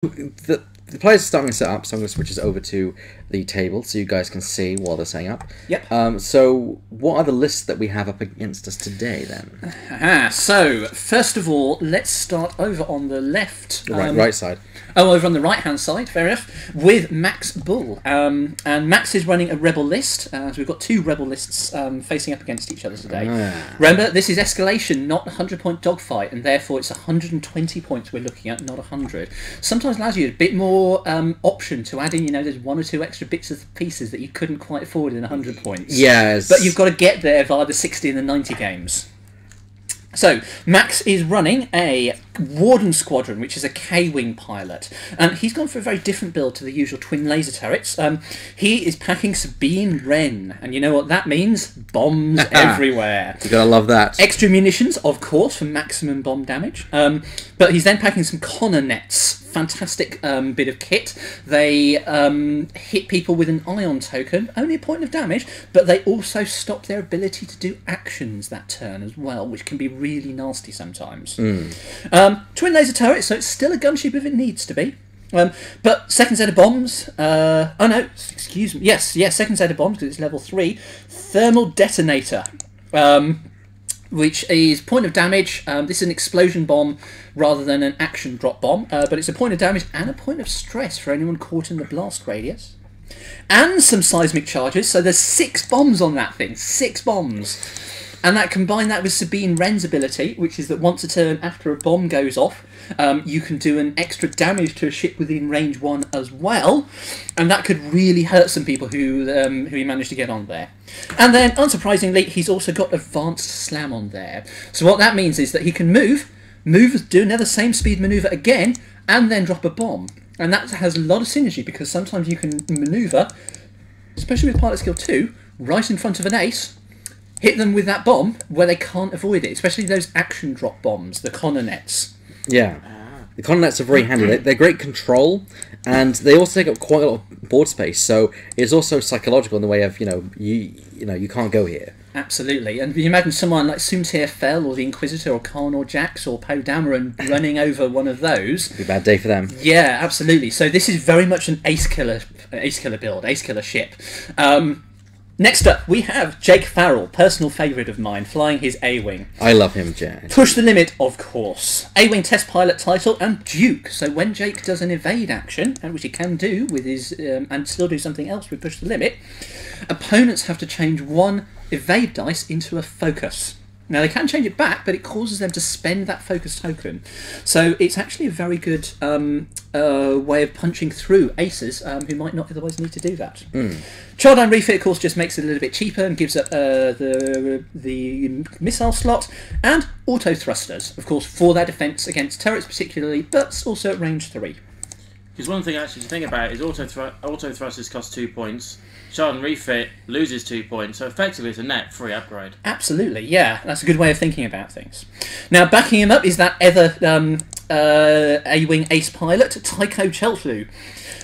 The players are starting to set up, so I'm going to switch this over to the table so you guys can see while they're setting up. Yep. So, what are the lists that we have up against us today, then? So, first of all, let's start over on the left. The right side. Oh, over on the right-hand side, fair enough, with Max Bull. And Max is running a Rebel list, so we've got two Rebel lists facing up against each other today. Remember, this is Escalation, not a 100-point dogfight, and therefore it's 120 points we're looking at, not 100. Sometimes allows you a bit more option to add in, you know, there's one or two extra bits of pieces that you couldn't quite afford in 100 points. Yes. But you've got to get there via the 60 and the 90 games. So, Max is running a Warden Squadron, which is a K-Wing pilot. And he's gone for a very different build to the usual twin laser turrets. He is packing Sabine Wren. And you know what that means? Bombs everywhere. You gotta love that. Extra munitions, of course, for maximum bomb damage. But he's then packing some Connor nets. Fantastic bit of kit. They hit people with an ion token, only a point of damage, but they also stop their ability to do actions that turn as well, which can be really nasty sometimes. Twin laser turret, so it's still a gunship if it needs to be. But second set of bombs, oh no, excuse me, yes, second set of bombs because it's level 3. Thermal detonator. Which is point of damage. This is an explosion bomb rather than an action drop bomb, but it's a point of damage and a point of stress for anyone caught in the blast radius. And some seismic charges, so there's 6 bombs on that thing, 6 bombs. And that combine that with Sabine Wren's ability, which is that once a turn after a bomb goes off, you can do an extra damage to a ship within range 1 as well, and that could really hurt some people who he managed to get on there. And then, unsurprisingly, he's also got Advanced Slam on there. So what that means is that he can move, do another same speed manoeuvre again, and then drop a bomb. And that has a lot of synergy, because sometimes you can manoeuvre, especially with Pilot Skill 2, right in front of an ace, hit them with that bomb where they can't avoid it, especially those action drop bombs, the Connor nets. Yeah. The Connor nets are very handy. They're great control, and they also take up quite a lot of board space, so it's also psychological in the way of, you can't go here. Absolutely. And you imagine someone like Soontir Fel or the Inquisitor or Khan or Jax or Poe Dameron running over one of those. It'd be a bad day for them. Yeah, absolutely. So this is very much an ace killer build, ace killer ship. Next up, we have Jake Farrell, personal favourite of mine, flying his A-Wing. I love him, Jack. Push the limit, of course. A-Wing test pilot title and Duke. So when Jake does an evade action, and which he can do with his and still do something else with push the limit, opponents have to change 1 evade dice into a focus. Now, they can change it back, but it causes them to spend that focus token. So it's actually a very good way of punching through aces who might not otherwise need to do that. Chardine Refit, of course, just makes it a little bit cheaper and gives up the missile slot, and auto thrusters, of course, for their defence against turrets particularly, but also at range 3. Because one thing actually to think about is auto thrusters cost 2 points. Shard and Refit loses 2 points, so effectively it's a net free upgrade. Absolutely, yeah. That's a good way of thinking about things. Now, backing him up is that other A-Wing ace pilot, Tycho Chelflu,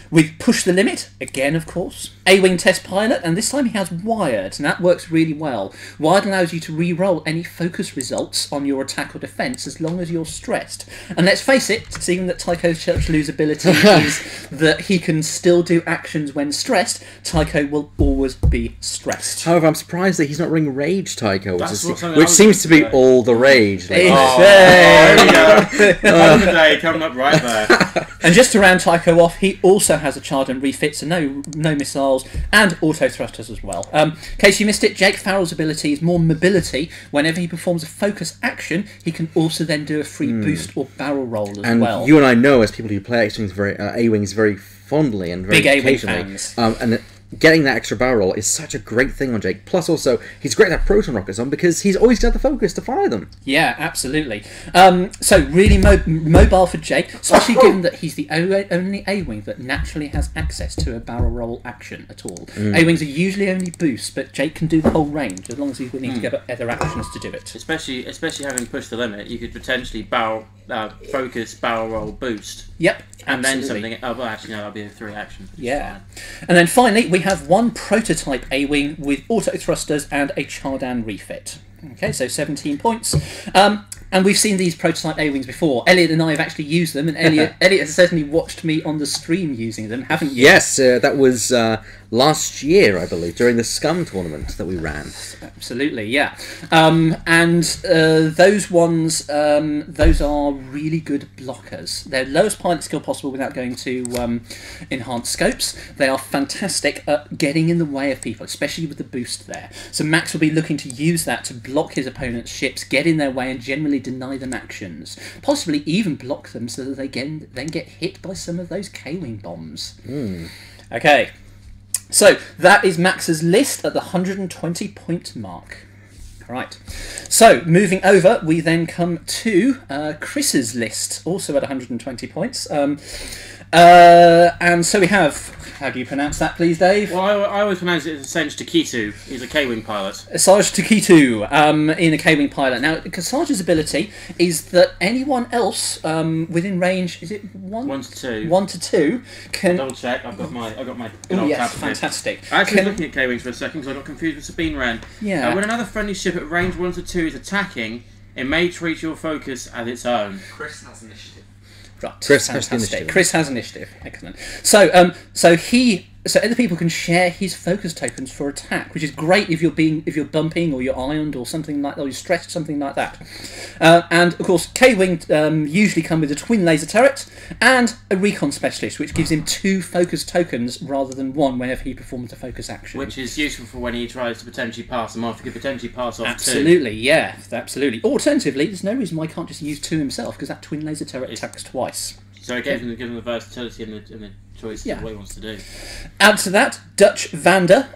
with Push the Limit, again, of course. A-Wing test pilot, and this time he has Wired, and that works really well. Wired allows you to re-roll any focus results on your attack or defence as long as you're stressed. And let's face it, seeing that Tycho Chelflu's ability is that he can still do actions when stressed, Tycho will always be stressed. However, I'm surprised that he's not running Rage Tycho, That's which seems to be all the rage. Like, there we go. Another day coming up right there. And just to round Tycho off, he also has a charge and refit, so no missiles, and auto thrusters as well. In case you missed it, Jake Farrell's ability is more mobility. Whenever he performs a focus action, he can also then do a free boost or barrel roll as well. And you and I know, as people who play A-Wings very fondly and very big occasionally, A-Wing fans. Getting that extra barrel roll is such a great thing on Jake. Plus, also, he's great at proton rockets on because he's always got the focus to fire them. Yeah, absolutely. So really mobile for Jake, especially given that he's the only A-Wing that naturally has access to a barrel roll action at all. A-Wings are usually only boosts, but Jake can do the whole range as long as he's willing to get other actions to do it. Especially having pushed the limit, you could potentially focus, barrel roll, boost. Yep. And absolutely. then something. Oh, well, actually, no, that'll be a 3 action. Yeah. And then finally, we have 1 prototype A-Wing with auto thrusters and a Chardan refit. Okay, so 17 points. And we've seen these prototype A-Wings before. Elliot and I have actually used them, and Elliot has certainly watched me on the stream using them, haven't you? Yes, that was last year, I believe, during the Scum tournament that we ran. Absolutely, yeah. And those ones, those are really good blockers. They're lowest pilot skill possible without going to enhanced scopes. They are fantastic at getting in the way of people, especially with the boost there. So Max will be looking to use that to block his opponent's ships, get in their way, and generally deny them actions. Possibly even block them so that they then get hit by some of those K-Wing bombs. Okay. So that is Max's list at the 120 point mark. Right. So moving over, we then come to Chris's list, also at 120 points. And so we have. How do you pronounce that, please, Dave? Well, I always pronounce it as Assange Takitu. He's a K-Wing pilot. Assange Takitu in a K-Wing pilot. Now, Assange's ability is that anyone else within range, is it 1 to 2? 1 to 2 can. Double check. I've got my good Oh, old yes, tab here. fantastic. I actually was looking at K-Wings for a second because I got confused with Sabine Wren. Yeah. When another friendly ship at range 1 to 2 is attacking, it may treat your focus as its own. Chris has initiative. Right, Chris has fantastic. initiative. Chris has initiative. Excellent. So, so other people can share his focus tokens for attack, which is great if you're bumping or you're ioned or something like that, or you're stressed, something like that. And of course, K-Wing usually come with a twin laser turret and a recon specialist, which gives him 2 focus tokens rather than 1 whenever he performs a focus action. Which is useful for when he tries to potentially pass them off. He could potentially pass off 2. Absolutely, yeah, absolutely. Alternatively, there's no reason why he can't just use 2 himself, because that twin laser turret attacks twice. So it gives him the versatility and the choice of what he wants to do. Add to that, Dutch Vander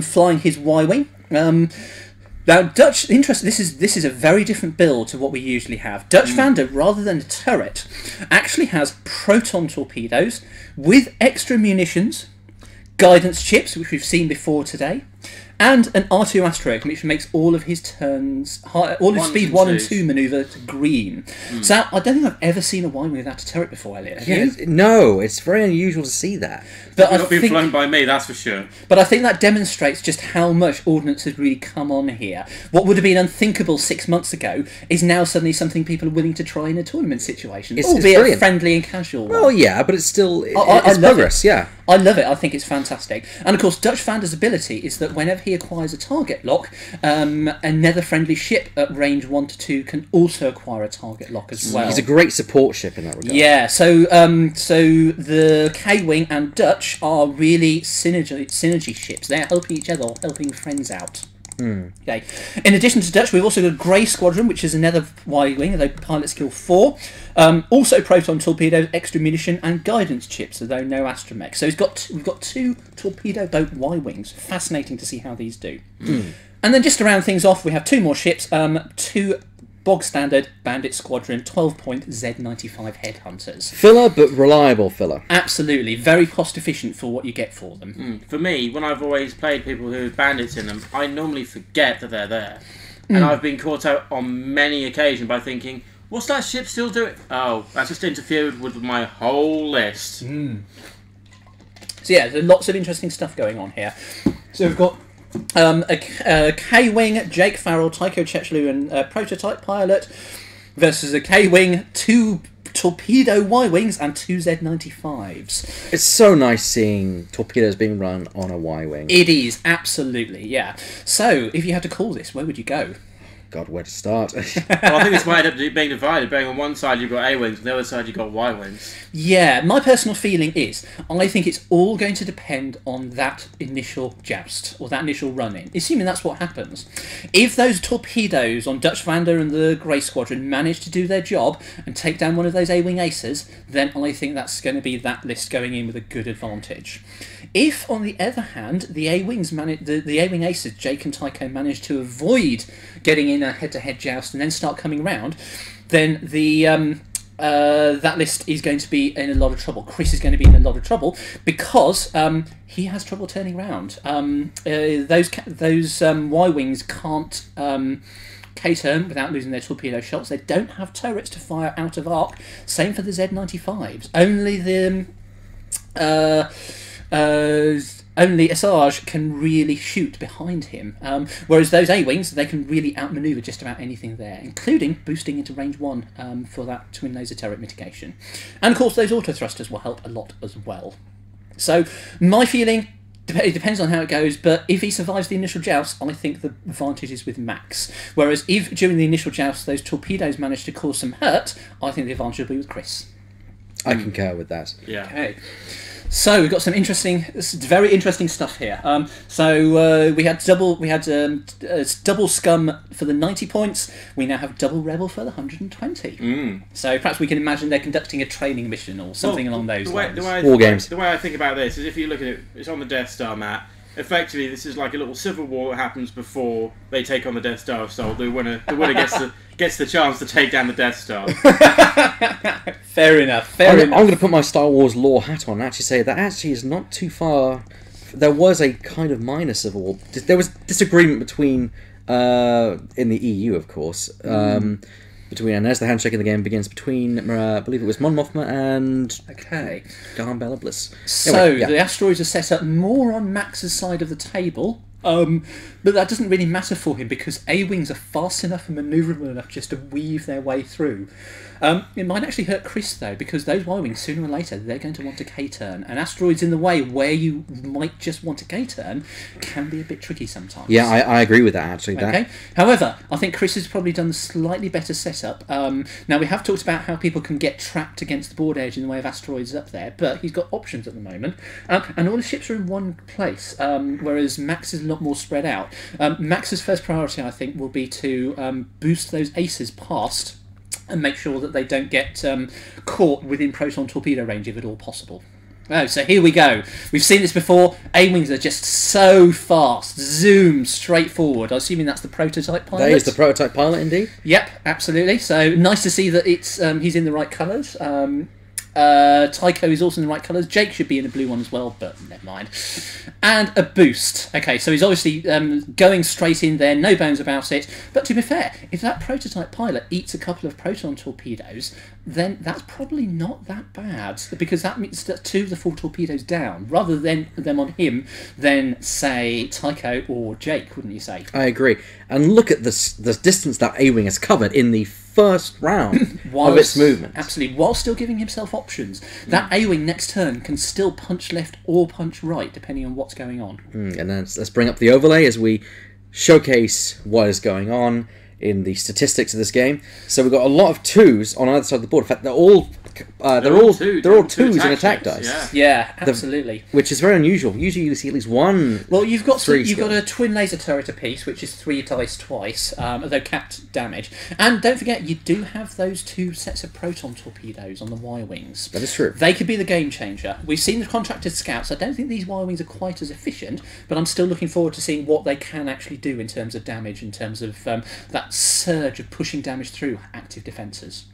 flying his Y-Wing. Now, Dutch, interesting. This is a very different build to what we usually have. Dutch Vander, rather than a turret, actually has proton torpedoes with extra munitions, guidance chips, which we've seen before today, and an R2 asteroid, which makes all of his turns, all his speed 1 and 2 manoeuvre to green. So I don't think I've ever seen a Y-Wing without a turret before, Elliot. Have you? No, it's very unusual to see that. But It's not been flown by me, that's for sure. But I think that demonstrates just how much Ordnance has really come on here. What would have been unthinkable 6 months ago is now suddenly something people are willing to try in a tournament situation, It's albeit brilliant. friendly and casual. Well, yeah, but it's still it's love progress. it. Yeah. I love it. I think it's fantastic. And of course, Dutch Vander's ability is that whenever he acquires a target lock, another friendly ship at range 1 to 2 can also acquire a target lock as well. He's a great support ship in that regard. Yeah, so the K-Wing and Dutch are really synergy ships. They're helping each other, helping friends out. Okay. In addition to Dutch, we've also got Grey Squadron, which is another Y-Wing, although pilot skill 4. Also proton torpedoes, extra munition, and guidance chips, although no astromech. So we've got 2 torpedo boat Y-Wings. Fascinating to see how these do. And then just to round things off, we have 2 more ships, 2 bog standard Bandit Squadron 12-point Z95 headhunters. Filler, but reliable filler. Absolutely, very cost efficient for what you get for them. For me, when I've always played people who have bandits in them, I normally forget that they're there. And I've been caught out on many occasions by thinking, what's that ship still doing? Oh, that's just interfered with my whole list. So yeah, there's lots of interesting stuff going on here. So we've got a K-Wing, Jake Farrell, Tycho Chechlu, and prototype pilot versus a K-Wing, 2 torpedo Y-Wings, and 2 Z95s. It's so nice seeing torpedoes being run on a Y-Wing. It is, absolutely, yeah. So, if you had to call this, where would you go? God, where to start? Well, I think it's why it ended up being divided. Being on one side you've got A-Wings, on the other side you've got Y-Wings. Yeah, my personal feeling is, I think it's all going to depend on that initial joust, or that initial run-in, assuming that's what happens. If those torpedoes on Dutch Vander and the Grey Squadron manage to do their job and take down one of those A-Wing aces, then I think that's going to be that list going in with a good advantage. If, on the other hand, the A-Wings the A-Wing aces, Jake and Tycho, manage to avoid getting in a head-to-head joust and then start coming round, then the that list is going to be in a lot of trouble. Chris is going to be in a lot of trouble because he has trouble turning round. Those Y-Wings can't K-turn without losing their torpedo shots. They don't have turrets to fire out of arc. Same for the Z95s. Only the only Asajj can really shoot behind him. Whereas those A-Wings, they can really outmaneuver just about anything there, including boosting into range 1 for that twin laser turret mitigation. And of course, those auto thrusters will help a lot as well. So, my feeling, it depends on how it goes, but if he survives the initial joust, I think the advantage is with Max. Whereas if during the initial joust those torpedoes manage to cause some hurt, I think the advantage will be with Chris. I concur with that. Yeah. Okay. So we've got some very interesting stuff here. We had double scum for the 90 points. We now have double rebel for the 120. So perhaps we can imagine they're conducting a training mission or something along those lines. War games. The way I think about this is, if you look at it, it's on the Death Star map. Effectively, this is like a little civil war that happens before they take on the Death Star. So the winner gets the chance to take down the Death Star. Fair enough. I'm going to put my Star Wars lore hat on and actually say that actually is not too far. There was a kind of minor civil war. There was disagreement between, in the EU, of course, and as the handshake in the game begins between, I believe it was Mon Mothma and Garn Bella Bliss. So the asteroids are set up more on Max's side of the table. But that doesn't really matter for him because A-Wings are fast enough and manoeuvrable enough just to weave their way through. It might actually hurt Chris though, because those Y-Wings, sooner or later, they're going to want a K-turn. And asteroids in the way where you might just want a K-turn can be a bit tricky sometimes. Yeah, I agree with that actually. Okay. However, I think Chris has probably done a slightly better setup. Now, we have talked about how people can get trapped against the board edge in the way of asteroids up there, but he's got options at the moment. And all the ships are in one place, whereas Max is a lot more spread out. Max's first priority, I think, will be to boost those aces past and make sure that they don't get caught within proton torpedo range if at all possible. Oh, so here we go. We've seen this before. A-Wings are just so fast. Zoom straight forward. I'm assuming that's the prototype pilot. That is the prototype pilot, indeed. Yep, absolutely. So nice to see that it's he's in the right colours. Tycho is also in the right colours. Jake should be in the blue one as well, but never mind. And a boost. Okay, so he's obviously going straight in there, no bones about it. But to be fair, if that prototype pilot eats a couple of proton torpedoes, then that's probably not that bad, because that means that 2 of the 4 torpedoes down, rather than them on him, than, say, Tycho or Jake, wouldn't you say? I agree. And look at the distance that A-Wing has covered in the first round of its movement. Absolutely, while still giving himself options. That A-Wing next turn can still punch left or punch right, depending on what's going on. And then let's bring up the overlay as we showcase what is going on in the statistics of this game. So we've got a lot of 2s on either side of the board. In fact, they're all twos in attack dice. Yeah, absolutely. Which is very unusual. Usually you see at least one. Well, you've got a twin laser turret apiece, which is 3 dice twice, although capped damage. And don't forget, you do have those 2 sets of proton torpedoes on the Y-Wings. That is true. They could be the game changer. We've seen the contracted scouts. I don't think these Y-Wings are quite as efficient, but I'm still looking forward to seeing what they can actually do in terms of damage, in terms of that surge of pushing damage through active defences.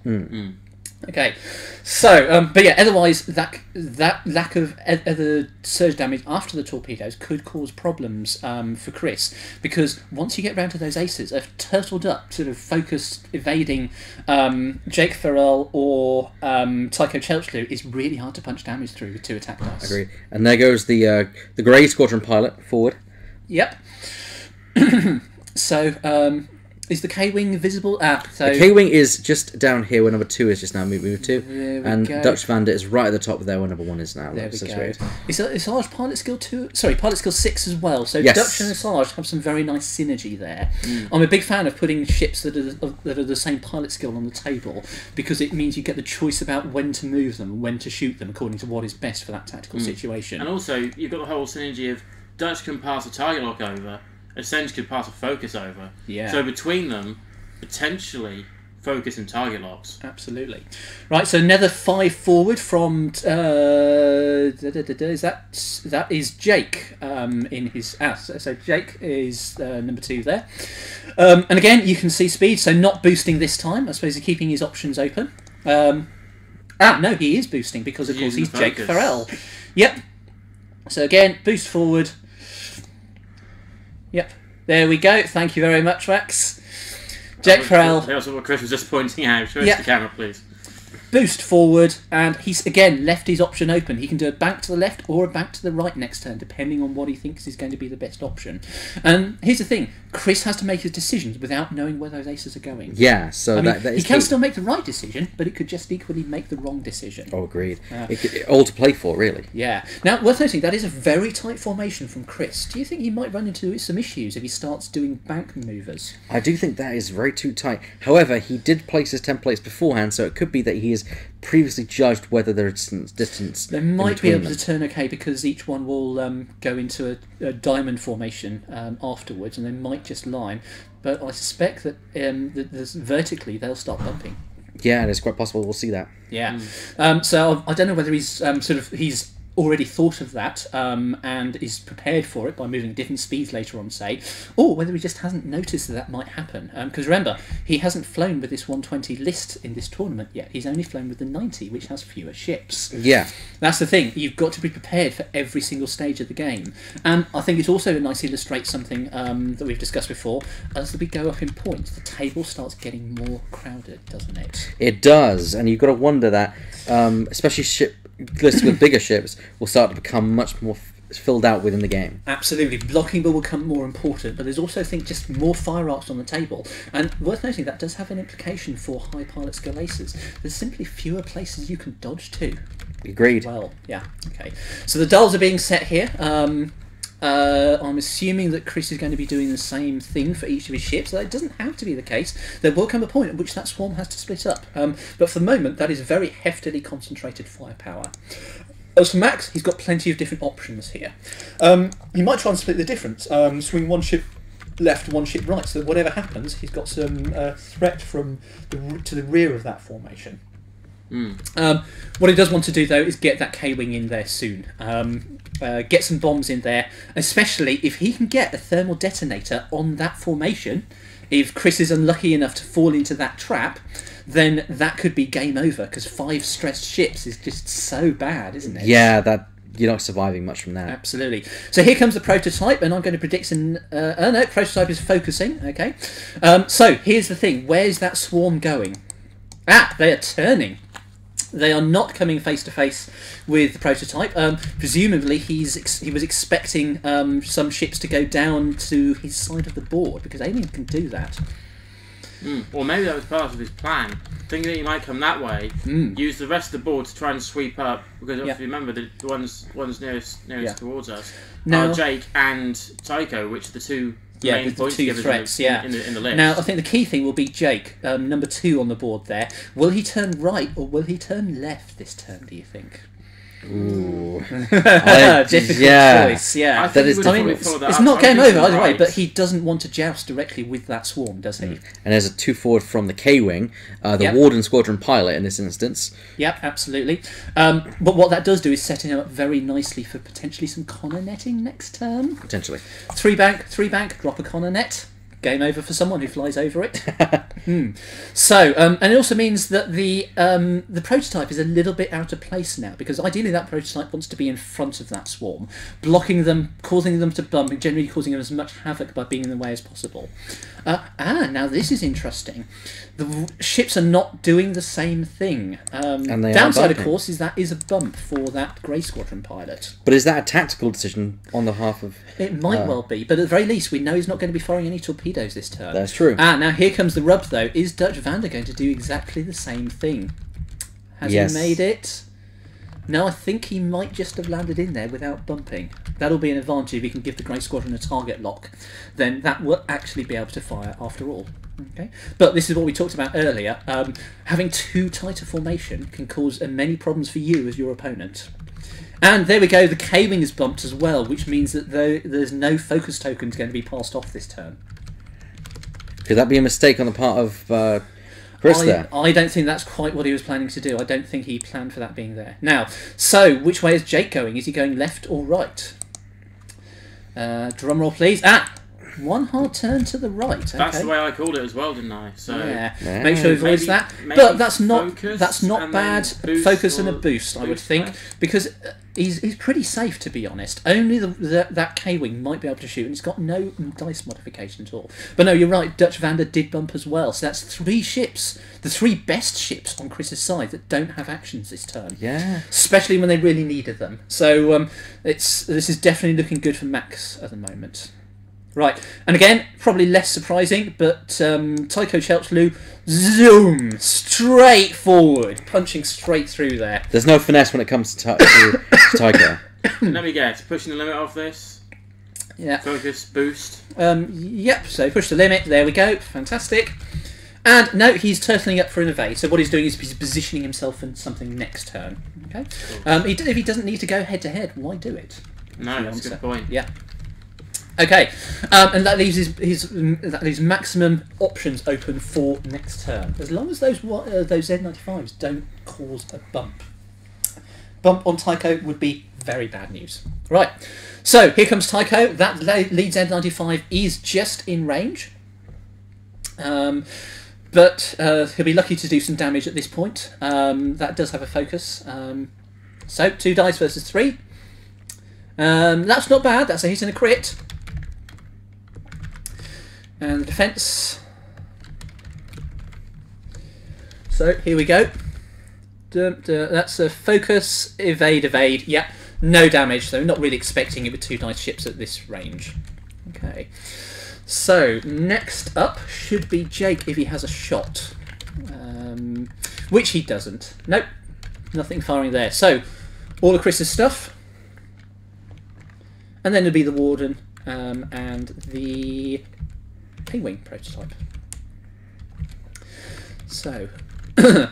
Okay, so but yeah, otherwise that lack of other surge damage after the torpedoes could cause problems for Chris, because once you get round to those aces, a turtled up, sort of focused evading Jake Farrell or Tycho Chelchlu is really hard to punch damage through with 2 attack dice. Agreed. And there goes the grey squadron pilot forward. Yep. So is the K-Wing visible? So the K-Wing is just down here where number 2 is just now moved to, and Dutch Vandit is right at the top there where number 1 is now. There we go. Is Asajj pilot skill 2? Sorry, pilot skill 6 as well. So yes. Dutch and Asajj have some very nice synergy there. I'm a big fan of putting ships that are the same pilot skill on the table, because it means you get the choice about when to move them and when to shoot them according to what is best for that tactical situation. And also, you've got the whole synergy of Dutch can pass a target lock over, Ascend could pass a focus over. Yeah. So between them, potentially focus and target locks. Absolutely. Right, so another 5 forward from that is Jake in his so Jake is number 2 there. And again, you can see speed, so not boosting this time. I suppose he's keeping his options open. No, he is boosting because of course he's Jake Farrell. Yep. So again, boost forward. Yep, there we go. Thank you very much, Max. Jake Farrell. That was what Chris was just pointing out. Show us the camera, please. boost forward, and he's again left his option open. He can do a bank to the left or a bank to the right next turn, depending on what he thinks is going to be the best option. And here's the thing: Chris has to make his decisions without knowing where those aces are going. Yeah, so I mean, that he is can key. still make the right decision, but it could just equally make the wrong decision. Oh, agreed. All to play for, really. Yeah. Now, worth noting, that is a very tight formation from Chris. Do you think he might run into some issues if he starts doing bank maneuvers? I do think that is very too tight. However, he did place his templates beforehand, so it could be that he has previously judged whether there is distance. They might be able to turn okay because each one will go into a diamond formation afterwards, and they might just line. But I suspect that vertically they'll start bumping. Yeah, it's quite possible we'll see that. Yeah. So I don't know whether he's he's already thought of that and is prepared for it by moving different speeds later on, say, or whether he just hasn't noticed that might happen. Because remember, he hasn't flown with this 120 list in this tournament yet. He's only flown with the 90, which has fewer ships. Yeah. That's the thing. You've got to be prepared for every single stage of the game. And I think it also nicely illustrates something that we've discussed before. As we go up in points, the table starts getting more crowded, doesn't it? It does, and you've got to wonder that, especially lists with bigger ships will start to become much more filled out within the game. Absolutely. Blocking will become more important, but there's also, I think, just more fire arcs on the table. And worth noting, that does have an implication for high pilot Escalacers. There's simply fewer places you can dodge to. Agreed. Well, yeah, okay. So the dulls are being set here. I'm assuming that Chris is going to be doing the same thing for each of his ships. That doesn't have to be the case. There will come a point at which that swarm has to split up. But for the moment, that is very heftily concentrated firepower. As for Max, he's got plenty of different options here. He might try and split the difference. Swing one ship left, one ship right, so that whatever happens, he's got some threat from to the rear of that formation. What he does want to do, though, is get that K-Wing in there soon. Get some bombs in there, especially if he can get a thermal detonator on that formation. If Chris is unlucky enough to fall into that trap, then that could be game over, because 5 stressed ships is just so bad, isn't it? Yeah, that you're not surviving much from that. Absolutely. So here comes the prototype, and I'm going to predict no, prototype is focusing, okay. So here's the thing, where's that swarm going? They are turning. They are not coming face to face with the prototype. Presumably, he was expecting some ships to go down to his side of the board, because Alien can do that. Or maybe that was part of his plan. Thinking that he might come that way, use the rest of the board to try and sweep up. Because obviously, remember, the ones nearest towards us are Jake and Tycho, which are the two main points two threats, in the list. Now, I think the key thing will be Jake, number 2 on the board there. Will he turn right or will he turn left this turn, do you think? Ooh. Difficult choice, yeah. It's not game over either way, but he doesn't want to joust directly with that swarm, does he? And there's a 2 forward from the K-Wing, the Warden Squadron pilot in this instance. Yep, absolutely. But what that does do is setting him up very nicely for potentially some Connor netting next turn. Potentially. 3 bank, drop a Connor net. Game over for someone who flies over it. So, and it also means that the prototype is a little bit out of place now, because ideally that prototype wants to be in front of that swarm, blocking them, causing them to bump, and generally causing them as much havoc by being in the way as possible. Now this is interesting. The ships are not doing the same thing. And they downside, of course, is that is a bump for that Grey Squadron pilot. But is that a tactical decision on the half of... It might well be, but at the very least we know he's not going to be firing any torpedoes this turn. That's true. Now here comes the rub, though. Is Dutch Vander going to do exactly the same thing? Has he made it? No, I think he might just have landed in there without bumping. That'll be an advantage if he can give the Grey Squadron a target lock. Then that will actually be able to fire after all. Okay, but this is what we talked about earlier. Having too tight a formation can cause many problems for you as your opponent. And there we go, the K-Wing is bumped as well, which means that there's no focus tokens going to be passed off this turn. Could that be a mistake on the part of Chris there? I don't think that's quite what he was planning to do. I don't think he planned for that being there. Now, so which way is Jake going? Is he going left or right? Drum roll, please. One hard turn to the right. Okay. That's the way I called it as well, didn't I? So Yeah. Yeah. Make sure he avoids Maybe- that. maybe But that's not focus and bad. then boost Focus and a or boost, I would boost think, first. because he's pretty safe, to be honest. Only that K-wing might be able to shoot, and it's got no dice modification at all. But no, you're right. Dutch Vander did bump as well, so that's 3 ships, the 3 best ships on Chris's side that don't have actions this turn. Yeah. Especially when they really needed them. So this is definitely looking good for Max at the moment. Right, and again, probably less surprising, but Tycho Chelchlou, zoom, straight forward, punching straight through there. There's no finesse when it comes to Tycho. Let me guess. Pushing the limit off this. Yeah. Focus, boost. Yep, so push the limit, there we go, fantastic. And no, he's turtling up for an evade, so what he's doing is he's positioning himself for something next turn. Okay. If he doesn't need to go head to head, why do it? No, that's a good point. Yeah. Okay, and that leaves that leaves maximum options open for next turn, as long as those Z95s don't cause a bump. Bump on Tycho would be very bad news. Right, so here comes Tycho. That lead Z95 is just in range, but he'll be lucky to do some damage at this point. That does have a focus. So 2 dice versus 3. That's not bad. That's a hit and a crit. And the defence. So here we go. That's a focus, evade. Yeah, no damage. So not really expecting it with 2 nice ships at this range. Okay. So next up should be Jake if he has a shot, which he doesn't. Nope, nothing firing there. So all of Chris's stuff, and then it'll be the Warden and the P-wing prototype. So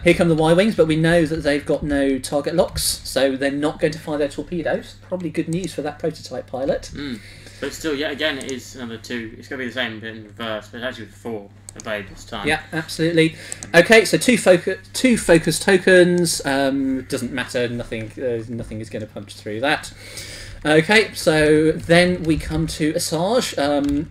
here come the Y-wings, but we know that they've got no target locks, so they're not going to fire their torpedoes. Probably good news for that prototype pilot. But still, yet again, it is another 2. It's going to be the same, but in reverse. But it's actually with 4 evade this time. Yeah, absolutely. Okay, so two focus tokens. Doesn't matter. Nothing is going to punch through that. Okay, so then we come to Asajj.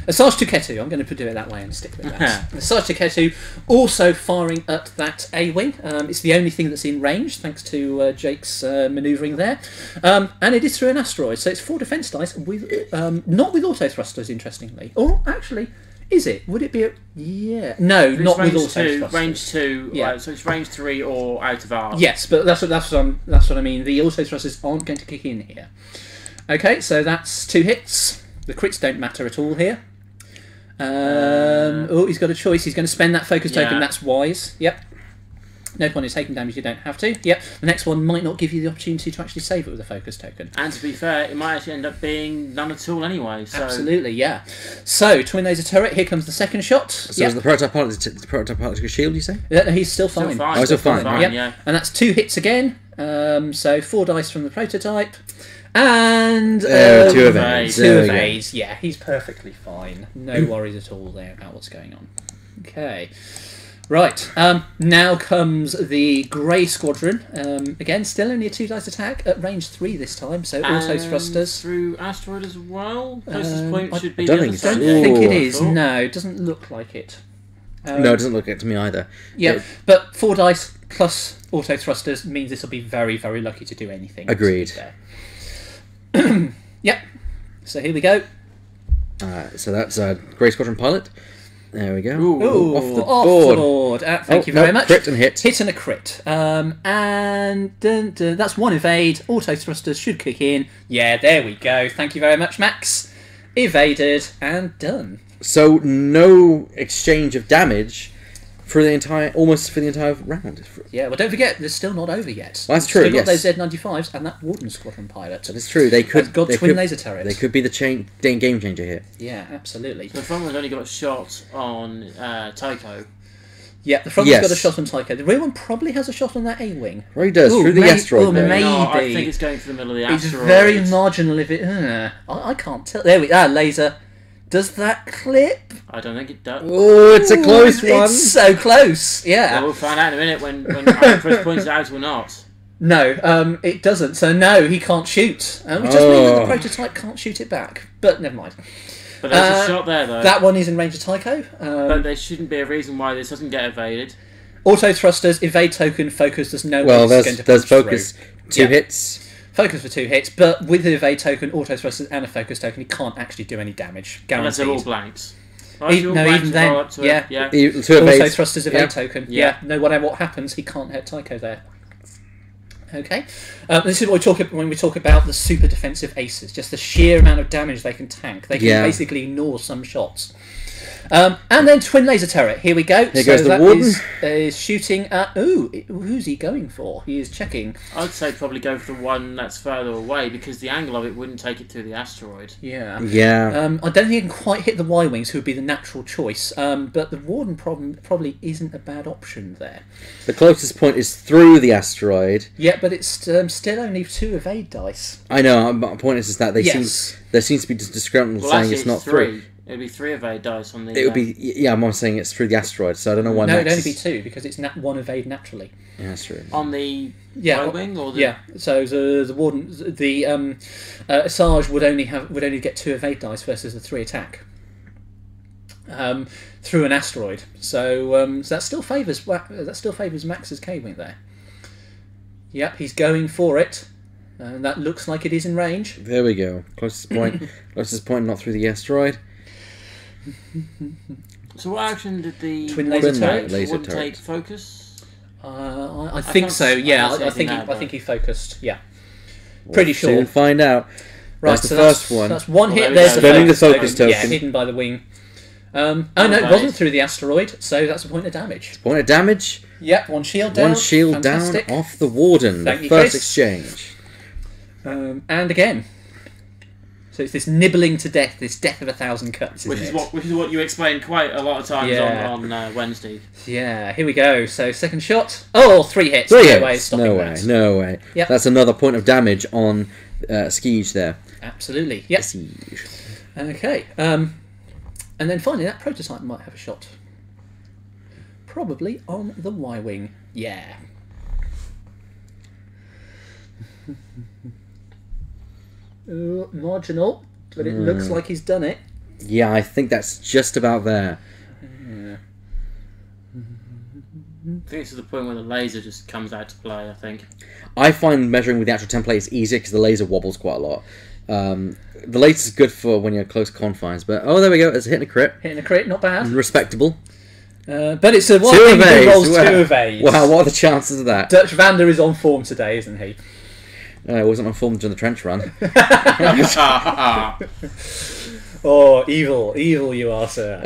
Asajj Tuketu. I'm going to do it that way and stick with that. Asajj Tuketu also firing at that A-wing. It's the only thing that's in range, thanks to Jake's manoeuvring there. And it is through an asteroid, so it's 4 defence dice, with not with auto thrusters, interestingly. Or actually, is it? Would it be a... Yeah. No, not with auto thrusters. Range 2, Yeah. so it's range 3 or out of arc. Yes, but that's what I mean. The auto thrusters aren't going to kick in here. Okay, so that's 2 hits. The crits don't matter at all here. Oh, he's got a choice. He's going to spend that focus token. That's wise. Yep. No point in taking damage you don't have to. Yep. The next one might not give you the opportunity to actually save it with a focus token. And to be fair, it might actually end up being none at all anyway. So. Absolutely, yeah. So, twin laser turret. Here comes the second shot. So is the prototype pilot, a shield, you say? He's still fine. Oh, still fine. Yep. Yeah. And that's 2 hits again. So 4 dice from the prototype. And 2 evades. 2 There we go. evades. Yeah, he's perfectly fine. No worries at all there about what's going on. Okay. Right. Now comes the Grey Squadron. Again, still only a 2 dice attack at range 3 this time, so auto thrusters. Through asteroid as well? Closest point should be don't the think other it's- side. I don't think it Ooh. is. No, it doesn't look like it. No, it doesn't look it to me either. Yeah, but 4 dice plus auto thrusters means this will be very, very lucky to do anything. Agreed. There. Yep. So here we go. So that's Grey Squadron pilot. There we go. Ooh, off the off board. the board. Thank you no, very much. Crit and hit. Hit and a crit. And that's 1 evade. Auto thrusters should kick in. Yeah, there we go. Thank you very much, Max. Evaded and done. So no exchange of damage for the entire round. Yeah, well, don't forget, they're still not over yet. Well, that's true, Still got yes. those Z95s and that Warden Squadron pilot. That is true. They could That's got they twin could- laser turrets. They could be the game changer here. Yeah, absolutely. The front one's only got a shot on Tycho. Yeah, the front one's Yes. got a shot on Tycho. The rear one probably has a shot on that A-wing. Well, he does Ooh, through the asteroid. oh, there. maybe. No, I think it's going for the middle of the It's asteroid. very marginal if it... I can't tell. There we... laser. Does that clip? I don't think it does. Oh, it's a close one. It's so close. Yeah. Well, we'll find out in a minute when Chris points it out or not. No, it doesn't. So no, he can't shoot. Which just means that the prototype can't shoot it back. But never mind. But there's a shot there, though. That one is in range of Tycho. But there shouldn't be a reason why this doesn't get evaded. Auto thrusters, evade token, focus. There's no way Well, this is going to there's punch focus, through. 2 hits. Focus for 2 hits, but with the evade token, auto thrusters, and a focus token, he can't actually do any damage. Unless Guaranteed. they're all blanks. Even then, yeah. Yeah. To Also evade. thrusters evade Yeah. token. Yeah. No matter what happens, he can't hit Tycho there. Okay, this is what we talk about when we talk about the super defensive aces. Just the sheer amount of damage they can tank. They can basically ignore some shots. And then twin laser turret. Here we go. Here goes the that warden. is shooting at. Who's he going for? He is checking. I'd say probably go for the one that's further away because the angle of it wouldn't take it through the asteroid. Yeah. Yeah. I don't think he can quite hit the Y-wings, who would be the natural choice. But the warden probably isn't a bad option there. The closest point is through the asteroid. Yeah, but it's still only 2 evade dice. I know. My point is that there Yes. seems to be discrepancy Well, saying actually, it's not three. through. It'd be 3 evade dice on the. It would be, yeah, I'm saying it's through the asteroid, so I don't know why No, Max it'd only be is- 2 because it's 1 evade naturally. Yeah, that's true. on the Yeah, Y-wing or the. Yeah, so the warden, the Asajj would only get 2 evade dice versus the 3 attack through an asteroid. So that still favours Max's K-wing there. Yep, he's going for it, and that looks like it is in range. There we go. Closest point, not through the asteroid. So what action did the Twin laser turret? Laser wouldn't turret. take focus? I think can't so. s- I Yeah, can't see I think anything now, I think but- he focused. Yeah, We'll pretty sure. soon find out. Right, That's the so first one. That's one Well, hit. there we There's go. the Spending the focus focus token. Yeah, token. hidden by the wing. Oh no, it Right. wasn't through the asteroid, so that's a point of damage. Point of damage. Yep, one shield down. One shield Fantastic. down off the warden. Thank The you, first Chris. exchange. And again. So it's this nibbling to death, this death of 1,000 cuts, isn't Which it? is what you explained quite a lot of times Yeah. on Wednesday. Yeah, here we go. So second shot. Oh, 3 hits. 3 No hits. way of stopping No that. way. No way. Yep. That's another point of damage on Siege there. Absolutely. Yep. Siege. Okay. And then finally, that prototype might have a shot. Probably on the Y-wing. Yeah. Marginal, but it looks like he's done it. Yeah, I think that's just about there. I think it's to the point where the laser just comes out to play, I think. I find measuring with the actual template is easier because the laser wobbles quite a lot. The laser is good for when you're close confines, but oh, there we go. It's a hit and a crit. Hitting a crit, not bad. Respectable. But it's a Two Y-wing who evades. rolls Wow. 2 evades. Wow, what are the chances of that? Dutch Vander is on form today, isn't he? It wasn't on form during the trench run. Oh, evil you are, sir.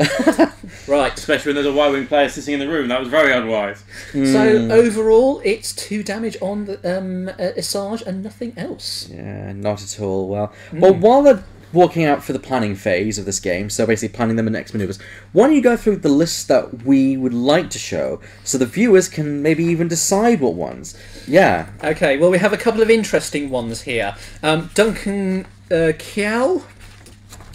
Right. Especially when there's a Y-wing player sitting in the room. That was very unwise. So overall, it's 2 damage on the Asajj and nothing else. Yeah, not at all. Well, while they're walking out for the planning phase of this game, so basically planning them next maneuvers, why don't you go through the list that we would like to show so the viewers can maybe even decide what ones? Yeah. Okay, well, we have a couple of interesting ones here. Duncan Kiao.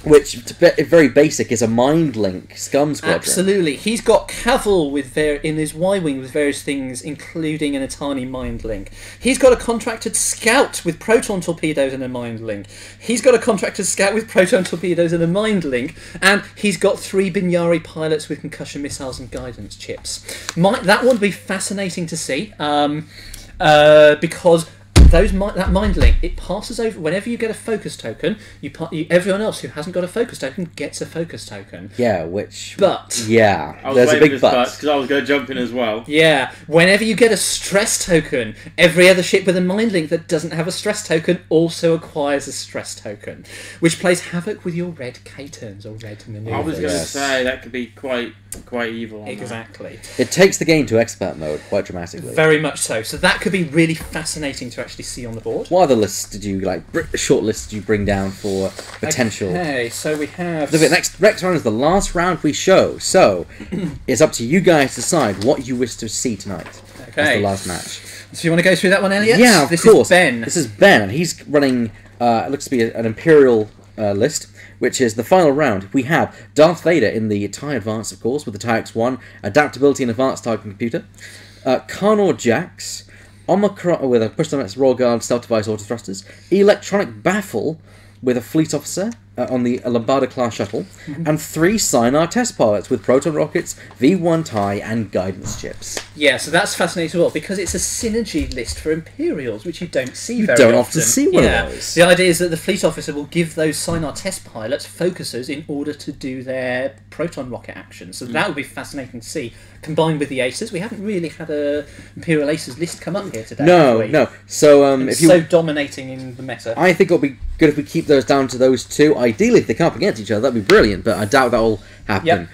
Which, to be very basic, is a mind link scum squadron. Absolutely. He's got Cavill in his Y-wing with various things, including an Atani mind link. He's got a contracted scout with proton torpedoes and a mind link. He's got a contracted scout with proton torpedoes and a mind link. And he's got 3 Binyari pilots with concussion missiles and guidance chips. That would be fascinating to see, because that mind link, it passes over whenever you get a focus token. Everyone else who hasn't got a focus token gets a focus token. Yeah, which... But yeah, I was there's a waiting big for this but. because I was going to jump in as well. yeah, whenever you get a stress token, every other ship with a mind link that doesn't have a stress token also acquires a stress token, which plays havoc with your red K-turns or red maneuvers. I was going to Yes. say that could be quite evil. On that. Exactly. It takes the game to expert mode quite dramatically. Very much so. So that could be really fascinating to actually see on the board. What other lists did you, short lists did you bring down for potential? Okay, so we have... The next round is the last round we show, so it's up to you guys to decide what you wish to see tonight. Okay. As the last match. So you want to go through that one, Elliot? Yeah, of this course. Is Ben. This is Ben, and he's running, it looks to be an Imperial list, which is the final round. We have Darth Vader in the TIE Advance, of course, with the TIE X1, adaptability and advanced target computer. Carnor Jax Omicron with a push to its Royal Guard stealth device auto thrusters, electronic baffle with a fleet officer on the Lombardo class shuttle, and 3 Sinar test pilots with proton rockets, V1 TIE, and guidance chips. Yeah, so that's fascinating as well, because it's a synergy list for Imperials, which you don't see You very don't often. often see one of those. The idea is that the fleet officer will give those Sinar test pilots focusers in order to do their proton rocket action. So that would be fascinating to see, combined with the Aces. We haven't really had a Imperial Aces list come up here today. have we? No. So It's so dominating in the meta. I think it'll be good if we keep those down to those 2. Ideally, if they come up against each other, that'd be brilliant, but I doubt that'll happen.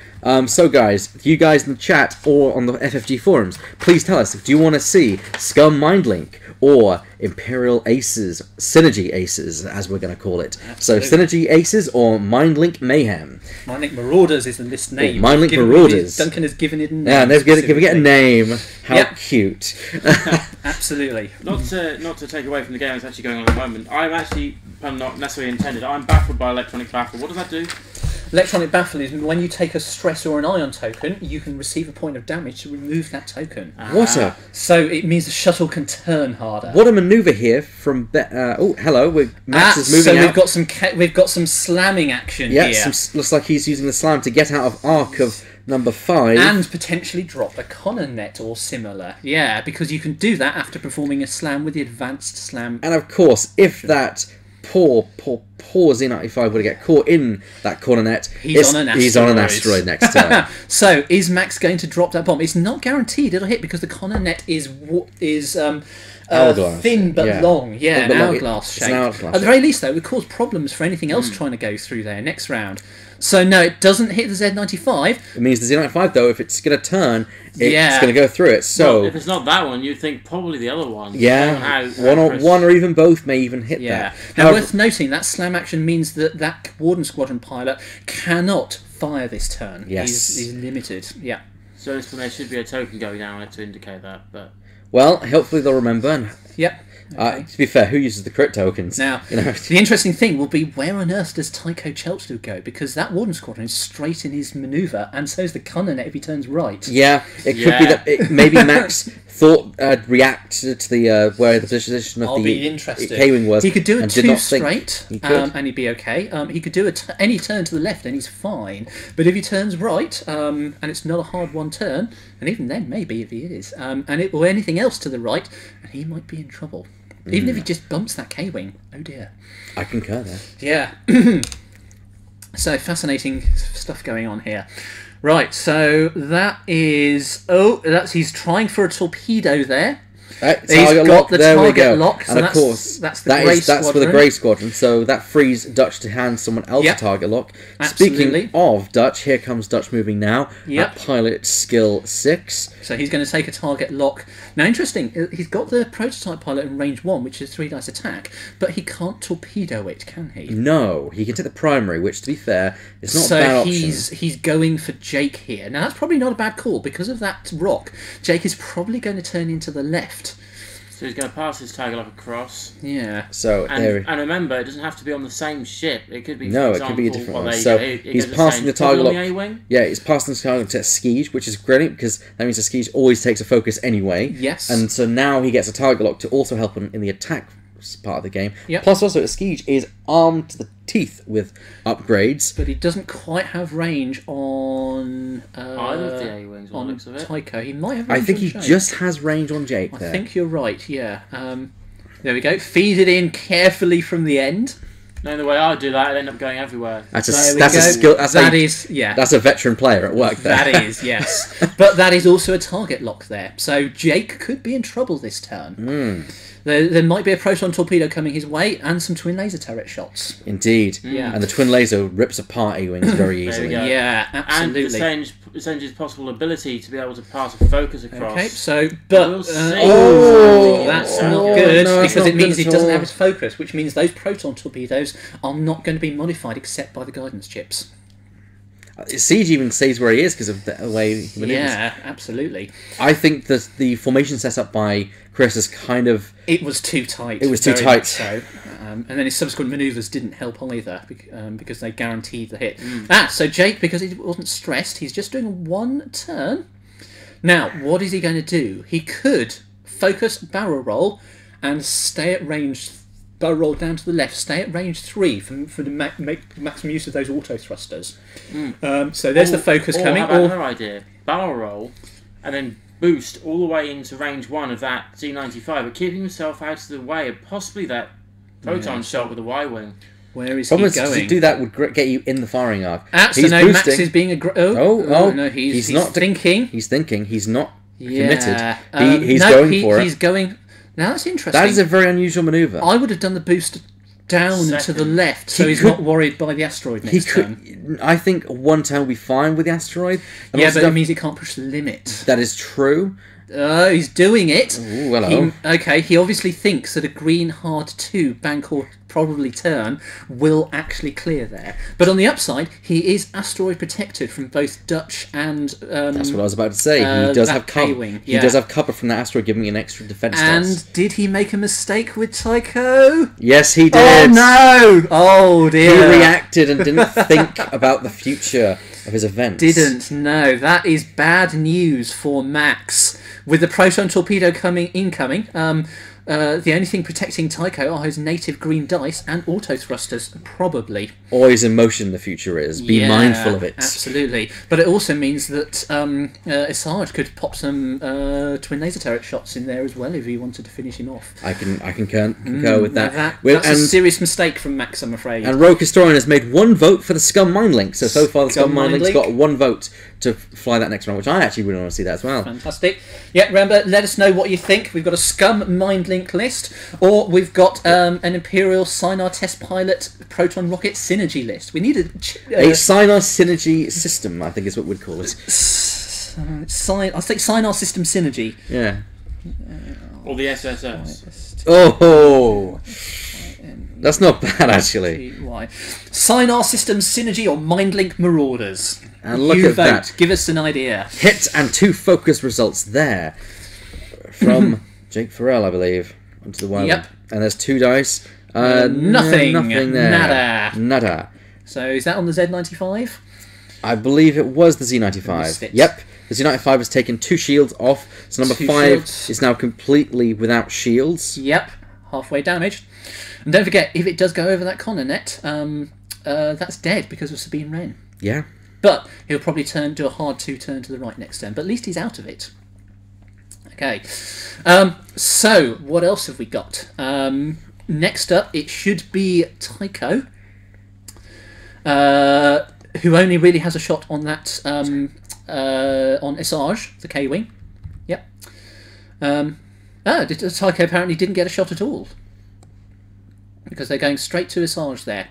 So guys, you guys in the chat or on the FFG forums, please tell us, do you want to see Scum Mindlink or Imperial Aces, Synergy Aces, as we're going to call it? Absolutely. So Synergy Aces or Mindlink Mayhem? Mindlink Marauders is the list name. Mindlink Given Marauders. Duncan has given it a name. Yeah, they're going to get a name. How Yep. cute. Absolutely. Not to take away from the game that's actually going on at the moment. I'm actually, pun not necessarily intended, I'm baffled by electronic baffle. What does that do? Electronic baffle is when you take a stress or an ion token, you can receive a point of damage to remove that token. So it means the shuttle can turn harder. What a manoeuvre here from... hello. Max is moving so out. we've got some slamming action Yeah, here. looks like he's using the slam to get out of arc of number 5. And potentially drop a Connor net or similar. Yeah, because you can do that after performing a slam with the advanced slam. And of course, if that poor Z95 were to get caught in that corner net, He's on an asteroid next turn. So is Max going to drop that bomb? It's not guaranteed it'll hit because the Connor net is Hourglass. thin but long. Yeah, But an long. hourglass It's shape. an hourglass At the very least, though, it would cause problems for anything else trying to go through there next round. So no, it doesn't hit the Z95. It means the Z95, though, if it's going to turn, it's Yeah. going to go through it. So Well, if it's not that one, you'd think probably the other one. yeah, Depending on one or even both may even hit Yeah. that. Now, However, worth noting, that slam action means that Warden Squadron pilot cannot fire this turn. Yes. He's limited. Yeah. So there should be a token going down on it to indicate that, but... well, hopefully they'll remember. And, Yep. Okay. to be fair, who uses the crit tokens? Now, the interesting thing will be where on earth does Tycho Chelchdo go? Because that Warden Squadron is straight in his manoeuvre, and so is the Cunnanet if he turns right. Yeah, it could be that maybe Max thought reacted to the where the position of I'll the be interested. K-wing was. He could do a and did 2 not think straight, he could. and he'd be okay. He could do any turn to the left, and he's fine. But if he turns right, and it's not a hard one turn, and even then maybe if he is, or anything else to the right, and he might be in trouble. Even if he just bumps that K-wing, oh dear. I concur there. Yeah. So fascinating stuff going on here. Right, so that is... he's trying for a torpedo there. He's got the target lock, so and of course, that's the Grey Squadron. That's for the Grey Squadron, so that frees Dutch to hand someone else Yep. a target lock. Absolutely. Speaking of Dutch, here comes Dutch moving now Yep. at pilot skill 6. So he's going to take a target lock. Now, interesting, he's got the prototype pilot in range 1, which is 3 dice attack, but he can't torpedo it, can he? No, he can take the primary, which, to be fair, is not So a bad option. he's going for Jake here. Now, that's probably not a bad call. Because of that rock, Jake is probably going to turn into the left. So he's going to pass his target lock across. Yeah. So there. And remember, it doesn't have to be on the same ship. It could be, No, for it could example, be a different well, one. there you So go. It he's goes passing the target probably lock. on the A-wing? Yeah, he's passing the target to Skeege, which is brilliant because that means the Skeege always takes a focus anyway. Yes. And so now he gets a target lock to also help him in the attack part of the game. Yep. Plus, also, Skeege is armed to the teeth with upgrades. But he doesn't quite have range on Either of the A-wings, by the on looks of it. Tycho. He might have range I think on he Jake. just has range on Jake I there. think you're right, yeah. There we go. Feed it in carefully from the end. Knowing the way I do that, I'd end up going everywhere. That's There we a go. skill. That's a veteran player at work there. That is, yes. But that is also a target lock there. So Jake could be in trouble this turn. There might be a proton torpedo coming his way and some twin laser turret shots. Indeed. Yeah. And the twin laser rips apart A-wings very There we easily. go. Yeah, And absolutely. the Senge's possible ability to be able to pass a focus across. Okay, so, but... We'll see. that's Oh, not no, good, no, that's because not it means good he at doesn't all. have his focus, which means those proton torpedoes are not going to be modified except by the guidance chips. Siege even stays where he is because of the way he maneuvers. Yeah, absolutely. I think the formation set up by Chris is kind of... It was too tight. It was too very tight. much So, and then his subsequent manoeuvres didn't help either because they guaranteed the hit. So Jake, because he wasn't stressed, he's just doing one turn. Now, what is he going to do? He could focus, barrel roll, and stay at range. Barrel roll down to the left. Stay at range 3 for the make maximum use of those auto thrusters. So there's the focus coming. How about another idea? Barrel roll, and then boost all the way into range 1 of that Z95, but keeping himself out of the way of possibly that proton shot with the Y-wing. Where is Problem he is, going? to do that would get you in the firing arc. Absolutely, no, Max is being no, he's not thinking. He's thinking. He's not Yeah. committed. He's going for it. He's going. Now that's interesting. That is a very unusual maneuver. I would have done the boost down to the left, so he's not worried by the asteroid next turn. I think one turn will be fine with the asteroid. And Yeah, but it means he can't push the limit. that is true. He's doing it. Ooh, hello. He obviously thinks that a green hard 2 bank or probably turn will actually clear there. But on the upside, he is asteroid protected from both Dutch and That's what I was about to say. He does have cover. K-wing. He does have cover from the asteroid, giving you an extra defense. And did he make a mistake with Tycho? Yes, he Oh did. no! Oh He dear. reacted and didn't think about the future of his events. Didn't know. That is bad news for Max. With the proton torpedo incoming, the only thing protecting Tycho are his native green dice and auto thrusters, probably. Always in motion the future is. Be mindful of it. Absolutely. But it also means that Asajj could pop some twin laser turret shots in there as well if he wanted to finish him off. I can concur with that. That's a serious mistake from Max, I'm afraid. And Rogue Historian has made 1 vote for the Scum Mind Link. So far the Scum Mind Link's got 1 vote to fly that next round, which I actually really want to see that as well. Fantastic. Yeah, remember, let us know what you think. We've got a Scum Mind Link list, or we've got an Imperial Sinar Test Pilot Proton Rocket Synergy list. We need a Sinar Synergy System, I think is what we'd call it. I'll take Sinar System Synergy. Yeah. Or the SSS. Oh! That's not bad, actually. Sinar System Synergy or Mindlink Marauders. And look you at vote. that. Give us an idea. Hit and 2 focus results there. From Jake Farrell, I believe. Onto the wild. Yep. And there's 2 dice. Nothing. Nothing there. Nada. So is that on the Z95? I believe it was the Z95. Yep. The Z95 has taken 2 shields off. So number 5 is now completely without shields. Yep. Halfway damaged. And don't forget, if it does go over that Connor net, that's dead because of Sabine Wren. Yeah. But he'll probably do a hard 2 turn to the right next turn. But at least he's out of it. Okay. So, what else have we got? Next up, it should be Tycho, who only really has a shot on that on Asajj, the K-wing. Yep. Tycho apparently didn't get a shot at all because they're going straight to Asajj there.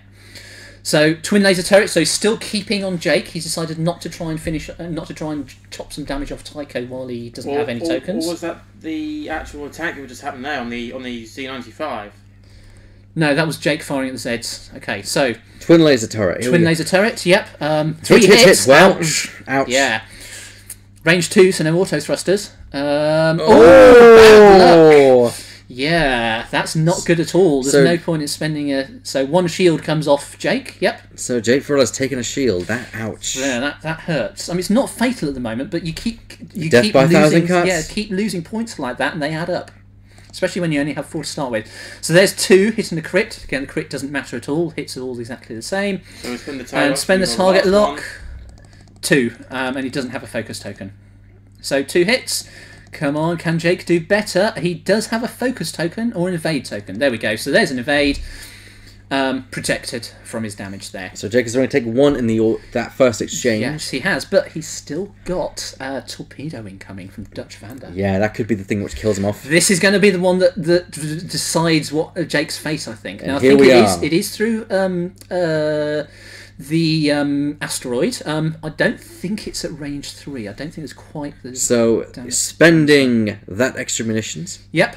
So twin laser turret. So he's still keeping on Jake. He's decided not to try and finish, not to try and chop some damage off Tycho while he doesn't have any tokens. Or was that the actual attack that would just happen there on the Z95? No, that was Jake firing at the Zeds. Okay, so twin laser turret. Twin laser turret. Yep. 3 hits. Well, ouch. Yeah. Range 2, so no auto thrusters. Oh! Bad luck. Yeah, that's not good at all. There's no point in spending a... So 1 shield comes off Jake, yep. So Jake Farrell has taken a shield. Ouch. Yeah, that hurts. I mean, it's not fatal at the moment, but you keep Death by 1,000 cuts? Yeah, keep losing points like that, and they add up. Especially when you only have 4 to start with. So there's 2 hitting the crit. Again, the crit doesn't matter at all. Hits are all exactly the same. So we spend the target lock. 2, and he doesn't have a focus token. So 2 hits. Come on, can Jake do better? He does have a focus token or an evade token. There we go. So there's an evade. Protected from his damage there. So Jake has only taken 1 in that first exchange. Yes, he has, but he's still got a torpedo incoming from Dutch Vander. Yeah, that could be the thing which kills him off. This is going to be the one that decides what Jake's fate, I think. And now, I here think we are. It is through the asteroid. I don't think it's at range 3. I don't think it's quite the... So, spending that extra munitions. Yep.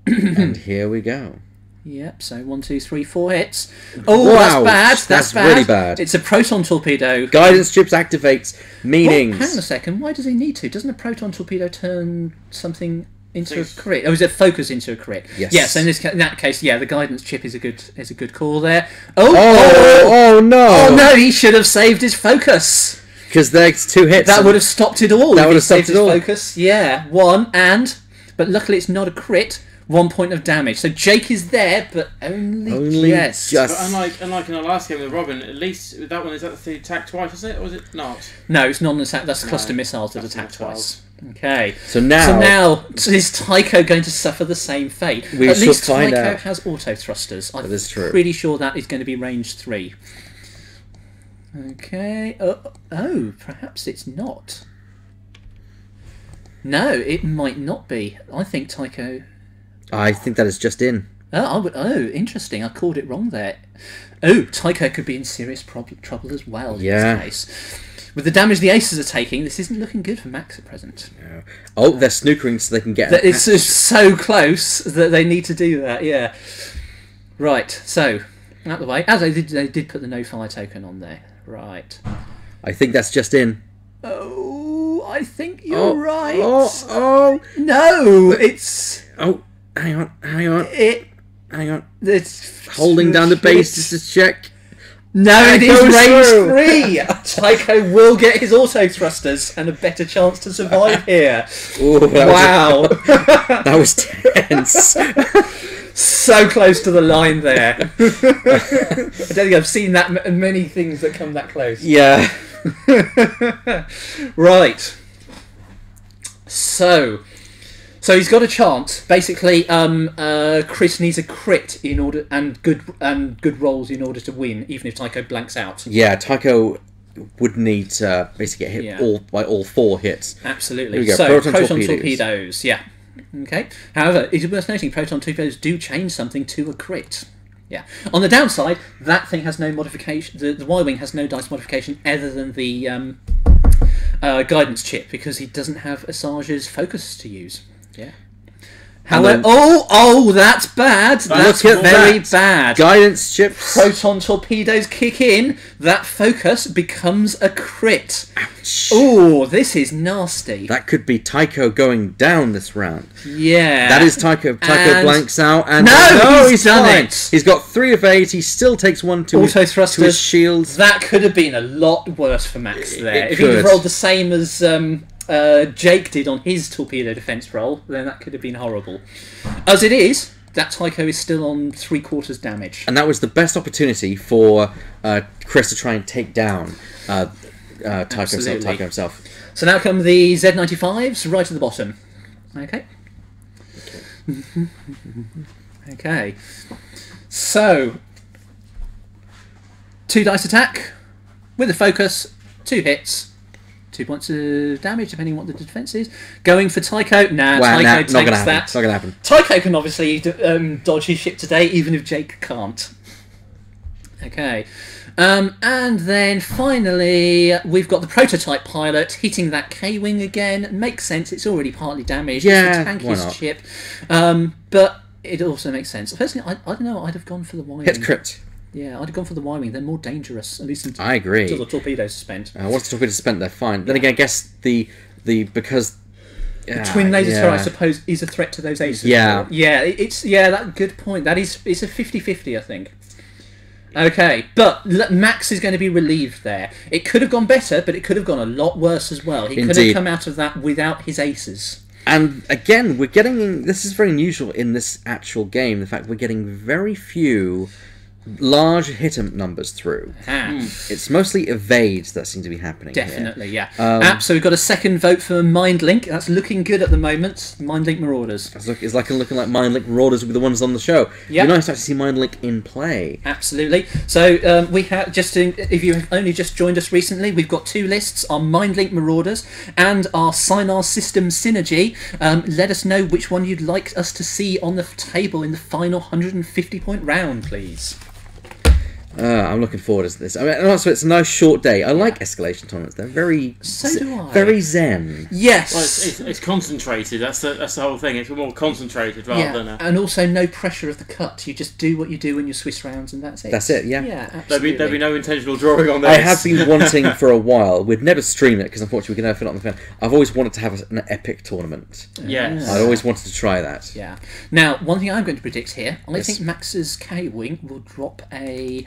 And here we go. Yep, so 1, 2, 3, 4 hits. Oh, wow, that's bad. That's bad. Really bad. It's a proton torpedo. Guidance strips activates, meanings. Hang on a second, why does he need to? Doesn't a proton torpedo turn something into a crit? Oh, is it focus into a crit? Yes. Yes, in that case, yeah, the guidance chip is a good call there. Oh no! Oh no, he should have saved his focus. Because there's 2 hits. That would have stopped it all. That if would he have stopped saved it his all. Focus. Yeah, 1 but luckily it's not a crit. 1 point of damage. So Jake is there, but only just. But unlike in our last game with Robin, at least with that one, is that the attack twice, is it? Or is it not? No, it's not an attack. That's cluster No, missiles that that's attack missiles. twice. Okay. So now is Tycho going to suffer the same fate? We At shall least find Tycho out. has auto thrusters. I'm That is true. pretty sure that is going to be range 3. Okay. Oh, perhaps it's not. No, it might not be. I think Tycho. I think that is just in. Oh, interesting. I called it wrong there. Oh, Tycho could be in serious trouble as well in Yeah. this case. With the damage the aces are taking, this isn't looking good for Max at present. Yeah. Oh, they're snookering so they can get. It's just so close that they need to do that. Yeah. Right. So out the way. As they did put the no fire token on there. Right. I think that's just in. Oh, I think you're right. Oh! No, it's Oh! Hang on! it. Hang on! It's Holding down the base just to check. No, it goes is through. range 3. Tycho will get his auto thrusters and a better chance to survive here. Ooh, Wow. That was tense. So close to the line there. I don't think I've seen that many things that come that close. Yeah. Right. So he's got a chance. Basically, Chris needs a crit in order and good rolls in order to win, even if Tycho blanks out. Yeah, Tycho would need to basically get hit Yeah. by all 4 hits. Absolutely. There we go, So proton torpedoes. Yeah. Okay. However, it's worth noting proton torpedoes do change something to a crit. Yeah. On the downside, that thing has no modification. The Y-wing has no dice modification other than the guidance chip because he doesn't have Assange's focus to use. Yeah. However, that's bad. That's Look at very that. bad. Guidance chips. Proton torpedoes kick in. That focus becomes a crit. Oh, this is nasty. That could be Tycho going down this round. Yeah. That is Tycho. Tycho And- blanks out and No, he's done fine. it. He's got 3 of 8. He still takes 1 to Auto his thrusters. shields. That could have been a lot worse for Max there. It If he'd have could. rolled the same as Jake did on his torpedo defense roll, then that could have been horrible. As it is, that Tycho is still on 3/4 damage. And that was the best opportunity for Chris to try and take down Tycho himself. So now come the Z95s right at the bottom. Okay. Okay. So 2 dice attack with a focus, 2 hits. 2 points of damage, depending on what the defense is. Going for Tycho. Tycho not gonna takes happen. that. It's not gonna happen. Tycho can obviously dodge his ship today, even if Jake can't. Okay. And then finally, we've got the prototype pilot hitting that K-wing again. Makes sense. It's already partly damaged. Yeah, it's the why tankiest not? ship. But it also makes sense. Personally, I don't know. I'd have gone for the Y-wing. Hit crit. Yeah, I'd have gone for the Y-wing. They're more dangerous, at least until I agree. the torpedoes are spent. Once the torpedoes are spent, they're fine. Then again, I guess because Twin laser turret, I suppose, is a threat to those aces. Yeah. That good point. It's a 50-50, I think. Okay, but Max is going to be relieved there. It could have gone better, but it could have gone a lot worse as well. He could have Indeed. come out of that without his aces. And again, we're getting this is very unusual in this actual game. The fact we're getting very few large hit numbers through. It's mostly evades that seem to be happening. Definitely, here. yeah. So we've got a second vote for Mindlink. That's looking good at the moment. Mindlink Marauders. It's looking like Mindlink Marauders will be the ones on the show. Yep. It'd be nice to actually see Mindlink in play. Absolutely. So we have if you have only just joined us recently, we've got 2 lists: our Mindlink Marauders and our Sinar System Synergy. Let us know which one you'd like us to see on the table in the final 150-point round, please. I'm looking forward to this. I mean, and also it's a nice short day. I like escalation tournaments. They're very very zen. Yes. Well, it's concentrated. That's the whole thing. It's more concentrated rather than and also no pressure of the cut. You just do what you do in your Swiss rounds, and that's it. That's it. Yeah. Yeah, absolutely. There'll be no intentional drawing on this. I have been wanting for a while. We'd never stream it because unfortunately we can never fit it on the phone. I've always wanted to have an epic tournament. Yes. I'd always wanted to try that. Yeah. Now, one thing I'm going to predict here, I think Max's K-wing will drop a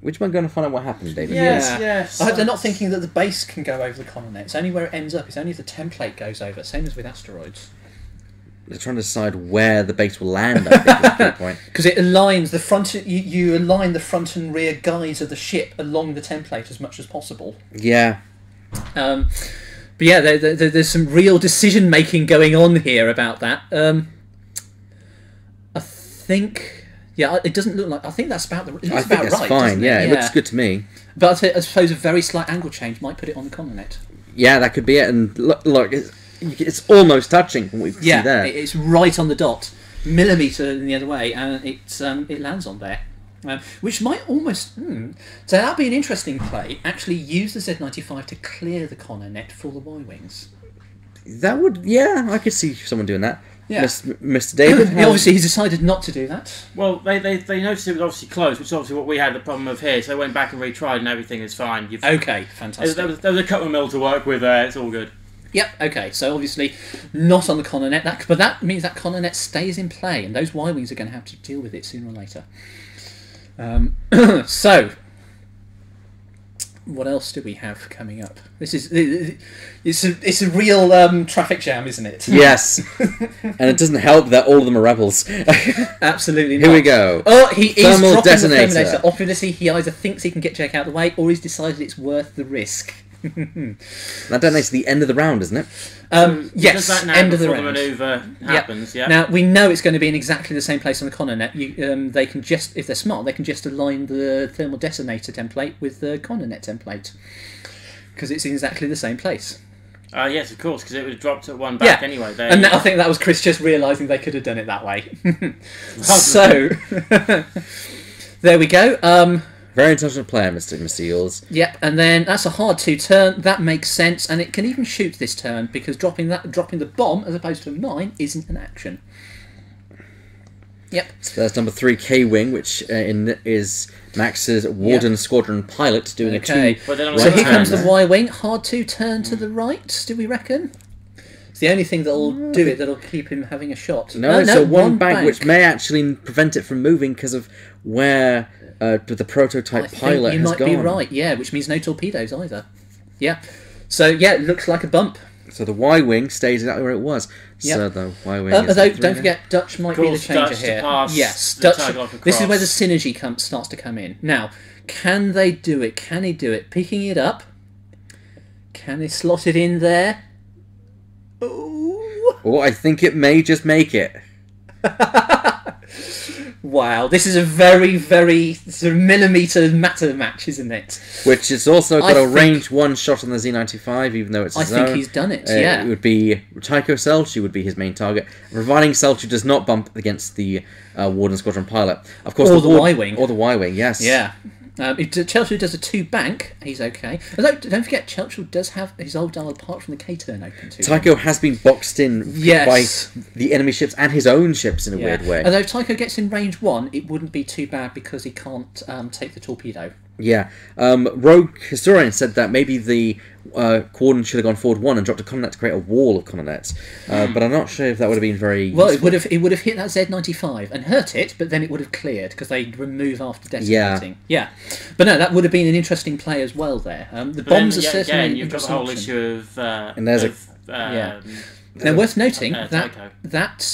Which one going to find out what happened, David? Yes. I hope they're not thinking that the base can go over the Connor net. It's only where it ends up. It's only if the template goes over. Same as with asteroids. They're trying to decide where the base will land, I think, is the key point. Because it aligns the front. You align the front and rear guides of the ship along the template as much as possible. Yeah. But yeah, there's some real decision making going on here about that. I think. Yeah, it doesn't look like. I think that's about the. I think that's right, fine. Yeah, it looks good to me. But I suppose a very slight angle change might put it on the Connor net. Yeah, that could be it. And look, it's almost touching from what we can see there. It's right on the dot, millimetre in the other way, and it lands on there. Which might almost. So that'd be an interesting play. Actually, use the Z95 to clear the Connor net for the Y-wings. That would. Yeah, I could see someone doing that. Yeah. Mr. David? Obviously, he's decided not to do that. Well, they noticed it was obviously closed, which is obviously what we had the problem of here, so they went back and retried and everything is fine. Okay, fantastic. There was a couple of mil to work with there, it's all good. Yep, okay, so obviously not on the Connor net, but that means that Connor net stays in play, and those Y-wings are going to have to deal with it sooner or later. So, what else do we have coming up? It's a real traffic jam, isn't it? Yes. And it doesn't help that all of them are rebels. Absolutely not. Here we go. Oh, he is Thermal dropping detonator. the thermometer. Obviously, he either thinks he can get Jake out of the way, or he's decided it's worth the risk. That detonates at the end of the round, isn't it? Yes, Does that now end of the before round. manoeuvre happens, yeah. Now, we know it's going to be in exactly the same place on the Connor net. They can just, if they're smart, they can just align the thermal detonator template with the Connor net template. Because it's in exactly the same place. Yes, of course, because it would have dropped at one back anyway. And I think that was Chris just realising they could have done it that way. So, there we go. Very intelligent player, Mr. Eels. Yep, and then that's a hard 2 turn. That makes sense, and it can even shoot this turn because dropping the bomb as opposed to a mine isn't an action. Yep. So that's number 3 K-Wing, which is Max's Warden Squadron pilot doing a 2. So here comes the Y-Wing. Hard 2 turn to the right, do we reckon? It's the only thing that'll do it that'll keep him having a shot. No, so one bank which may actually prevent it from moving because of where the prototype pilot has gone. You might be right, yeah, which means no torpedoes either. Yeah. So, yeah, it looks like a bump. So the Y-Wing stays exactly where it was. Yep. So the Y-Wing although, don't forget, Dutch might be the changer here. Yes, Dutch. This is where the synergy starts to come in. Now, can they do it? Can he do it? Picking it up. Can they slot it in there? Oh, I think it may just make it. Wow, this is a very, very sort of millimetre matter match, isn't it? Which has also got a range 1 shot on the Z95, even though it's his own. I think he's done it, yeah. It would be Tycho Selchuk would be his main target, providing Selchuk does not bump against the Warden Squadron pilot. Of course, or the Y-Wing. Or the Y-Wing, yes. Yeah. If Chelchuk does a 2 bank, he's okay. Although, don't forget, Chelchuk does have his old dial apart from the K-turn open too. Tycho has been boxed in by the enemy ships and his own ships in a weird way. Although if Tycho gets in range 1, it wouldn't be too bad because he can't take the torpedo. Yeah. Rogue Historian said that maybe the coordinates should have gone forward 1 and dropped a Connor net to create a wall of Connor nets. But I'm not sure if that would have been very well, useful. it would have hit that Z95 and hurt it, but then it would have cleared because they remove after detonating. Yeah. But no, that would have been an interesting play as well there. The bombs are certainly again, you've got the whole issue of and there's now worth noting that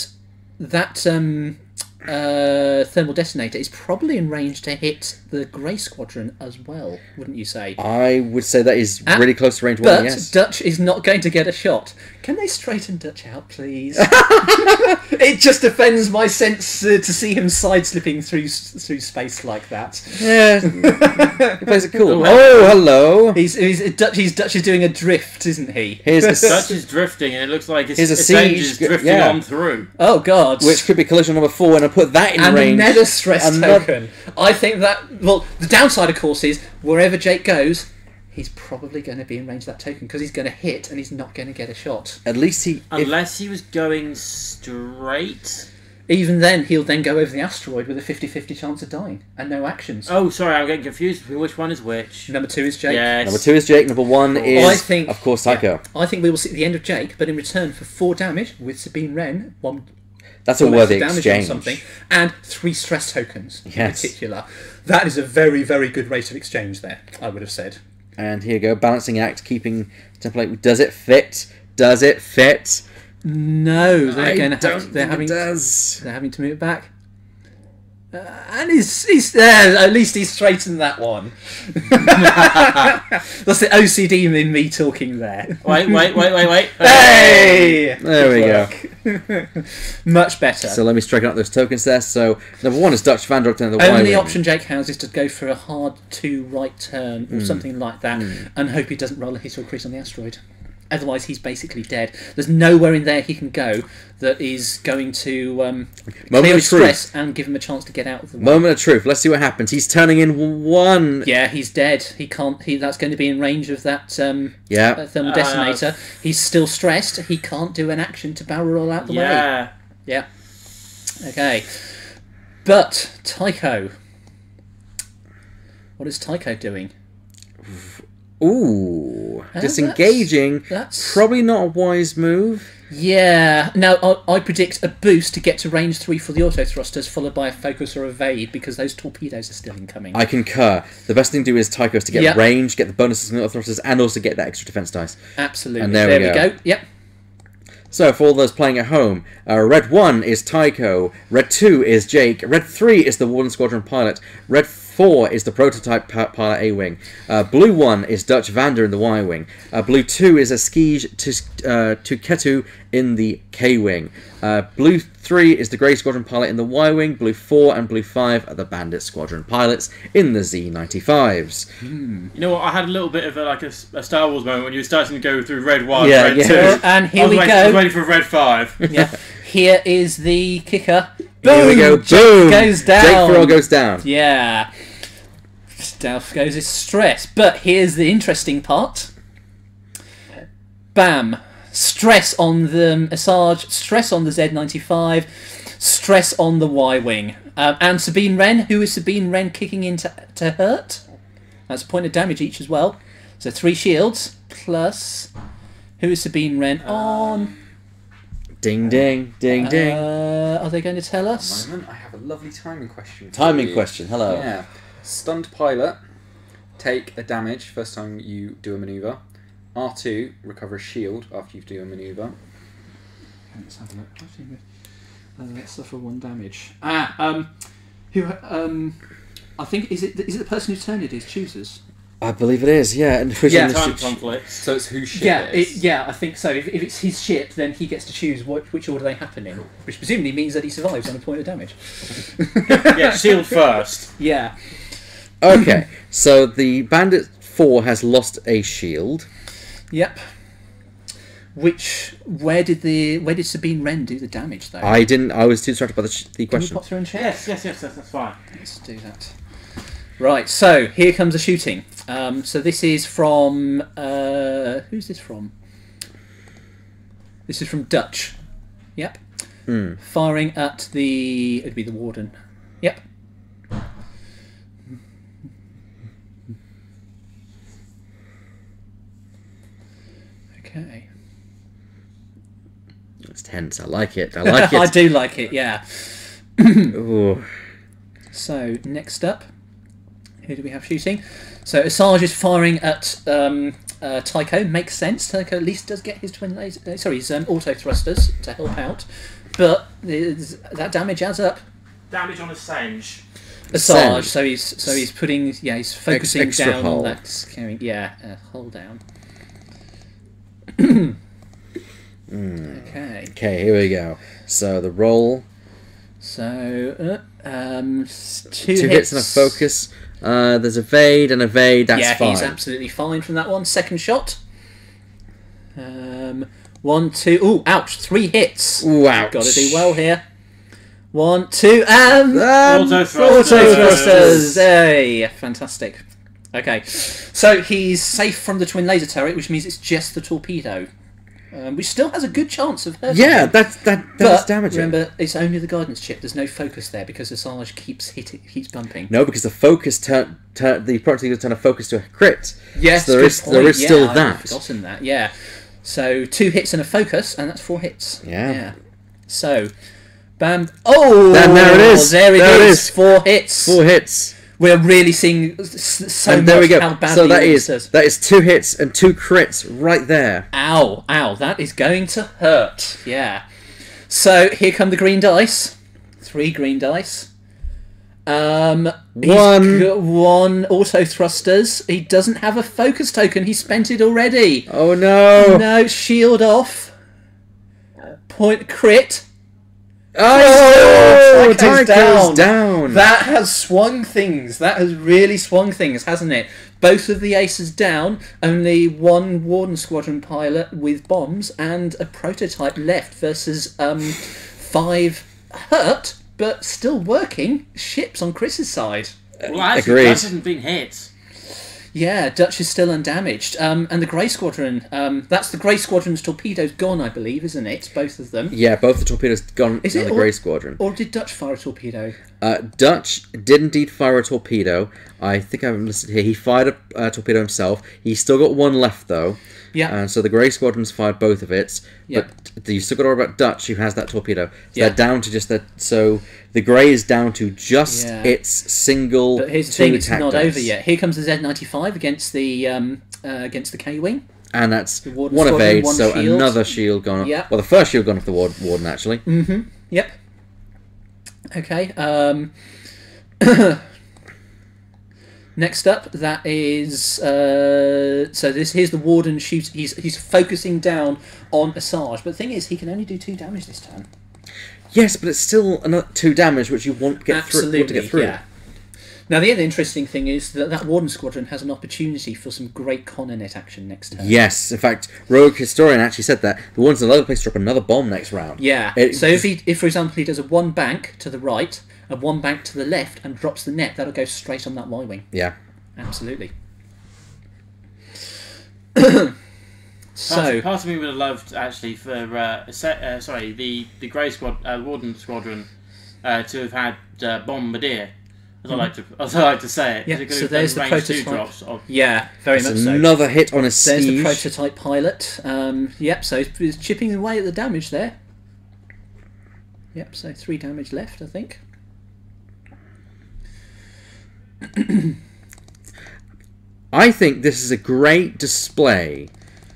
thermal detonator is probably in range to hit the Grey Squadron as well, wouldn't you say? I would say that is really close to range 1, yes. But Dutch is not going to get a shot. Can they straighten Dutch out, please? It just offends my sense to see him side-slipping through space like that. Yeah, he plays it cool. Oh, hello! Dutch is doing a drift, isn't he? Dutch is drifting, and it looks like his engine is drifting on through. Oh, God. Which could be collision number 4, and I put that in range. And another stress token. I think that... Well, the downside, of course, is wherever Jake goes, he's probably going to be in range of that token because he's going to hit and he's not going to get a shot. At least unless he was going straight. Even then, he'll then go over the asteroid with a 50-50 chance of dying and no actions. Oh, sorry, I'm getting confused between which one is which. Number 2 is Jake. Yes. Number 2 is Jake. Number 1 is, of course, Tycho. Yeah, I think we will see the end of Jake, but in return for 4 damage with Sabine Wren, That's a or worthy damage exchange. on something, and 3 stress tokens in Yes. particular. That is a very, very good rate of exchange there, I would have said. And here you go, balancing act, keeping template. Does it fit? Does it fit? No, they're I going to don't have. They're think having. it does. They're having to move it back. And he's there. At least he's straightened that one. That's the OCD in me talking there. Wait. Hey! There we go. Much better. So let me strike out those tokens there. So number 1 is Dutch Van Dort and the Only Y-wing. option Jake has is to go for a hard 2 right turn or something like that and hope he doesn't roll a hit or crit on the asteroid. Otherwise, he's basically dead. There's nowhere in there he can go that is going to clear his stress and give him a chance to get out of the way. Moment of truth. Let's see what happens. He's turning in 1. Yeah, he's dead. He can't. That's going to be in range of that Yeah. thermal detonator. He's still stressed. He can't do an action to barrel roll out the way. Yeah. Okay. But Tycho. What is Tycho doing? Ooh. Disengaging. That's Probably not a wise move. yeah. Now I predict a boost to get to range 3 for the auto thrusters, followed by a focus or evade because those torpedoes are still incoming. I concur. The best thing to do is Tycho is to get Yep. range, get the bonuses from the thrusters, and also get that extra defense dice. Absolutely. And there we go. Yep. So for all those playing at home, red 1 is Tycho, red 2 is Jake, red 3 is the Warden Squadron pilot, red 4 is the prototype pilot A-Wing, blue 1 is Dutch Vander in the Y-Wing, blue 2 is Eskij Tuketu in the K-Wing, blue 3 is the Grey Squadron pilot in the Y-Wing, blue 4 and blue 5 are the Bandit Squadron pilots in the Z95s. You know what? I had a little bit of a Star Wars moment when you were starting to go through red 1, Yeah, red yeah. 2. And here we I go. was waiting for red 5. Yeah. Here is the kicker. Here we go, Jake boom! goes down. Jake Farrell goes down. Yeah. Down goes his stress. But here's the interesting part. Bam. Stress on the Asajj, stress on the Z95, stress on the Y-Wing. And Sabine Wren. Who is Sabine Wren kicking in to hurt? That's a point of damage each as well. So 3 shields plus... Who is Sabine Wren on? Ding, ding, ding, ding. Are they going to tell us? Moment, I have a lovely timing question. for Timing you. question, hello. Yeah. Stunned pilot, take a damage first time you do a manoeuvre. R2, recover a shield after you do a manoeuvre. Let's have a look. Let's suffer 1 damage. Who? I think is it the person whose turn it is chooses. I believe it is, yeah. And Yeah. Time conflicts. So it's whose ship Yeah, it is. I think so. If it's his ship, then he gets to choose which order they happen in, which presumably means that he survives on a point of damage. Yeah, shield first. Yeah. Okay, so the Bandit 4 has lost a shield. Yep. Where did Sabine Wren do the damage though? I didn't. I was too distracted by the Can you question. pop through and check? Yes, that's fine. Let's do that. Right, so here comes the shooting. So this is from... who's this from? This is from Dutch. Yep. Firing at the... It'd be the Warden. Yep. Okay. It's tense. I like it. I like I it. do like it, yeah. Ooh. So, next up, who do we have shooting? So, Asajj is firing at Tycho. Makes sense. Tycho at least does get his twin laser... Sorry, his auto thrusters to help out. But that damage adds up. Damage on Assange. Asajj, so he's putting... Yeah, he's focusing extra down hull. on that... Carrying, hull down. Okay. Okay, here we go. So the roll. So, Two hits and a focus. There's evade and evade. That's yeah, fine. he's absolutely fine from that one. Second shot. 1, 2. Ooh, ouch! 3 hits. Ooh, ouch. Got to do well here. 1, 2, and Auto thrusters. auto thrusters. Hey, fantastic. Okay, so he's safe from the twin laser turret, which means it's just the torpedo, which still has a good chance of hurting Yeah, him. that's But damaging. remember, it's only the guidance chip. There's no focus there because Asajj keeps bumping. No, because the focus the projectile turn a focus to a crit. Yes, so there good is there point. is still I'd that. forgotten that. Yeah. So 2 hits and a focus, and that's 4 hits. Yeah. So Bam. Oh, There it is. There it There it is. is. 4 hits. 4 hits. We're really seeing so And much there we go. how badly So that this is 2 hits and 2 crits right there. Ow, ow, that is going to hurt. Yeah. So here come the green dice. 3 green dice. He's got 1 auto thrusters. He doesn't have a focus token. He spent it already. Oh no! No, shield off. Point crit. Oh, Tycho's Tycho's down. That has swung things. That has really swung things, hasn't it? Both of the aces down. Only 1 Warden Squadron pilot with bombs and a prototype left versus 5 hurt but still working ships on Chris's side. Well, actually, Agreed. Dutch hasn't been hit. Yeah, Dutch is still undamaged. And the Grey Squadron, that's the Grey Squadron's torpedoes gone, I believe, isn't it? Both of them. Yeah, both the torpedoes gone Is on it the Grey Squadron. Or did Dutch fire a torpedo? Dutch did indeed fire a torpedo. I think I've listed here. He fired a torpedo himself. He's still got 1 left, though. Yeah. And so the Grey Squadron's fired both of its. Yeah. But you still got to worry about Dutch, who has that torpedo. So Yeah. they're down to just that. So the Grey is down to just Yeah. its single. But here's the 2 thing, it's attack not dice. over yet. Here comes the Z95 against the K-Wing. And that's Warden 1 Squadron, evade, 1 so shield. another shield gone off. Yeah. Well, the first shield gone off the Warden, actually. Yep. Okay. Next up, that is so here's the Warden shoot. He's focusing down on Asajj, but the thing is, he can only do 2 damage this turn. Yes, but it's still another 2 damage, which you want to get through. Yeah. Now the other interesting thing is that Warden Squadron has an opportunity for some great Connonet action next turn. Yes, in fact, Rogue Historian actually said that the one's in another place to drop another bomb next round. Yeah. So if for example he does a 1 bank to the right, a 1 bank to the left, and drops the net, that'll go straight on that Y-wing. Yeah. Absolutely. Part of me would have loved actually for the Grey Squad Warden Squadron to have had Bombardier. As I like to say it. Yeah, so there's the range 2 prototype. drops of Yeah, very much so. Another hit on a There's the siege. prototype pilot. Yep, so he's chipping away at the damage there. Yep, so 3 damage left, I think. I think this is a great display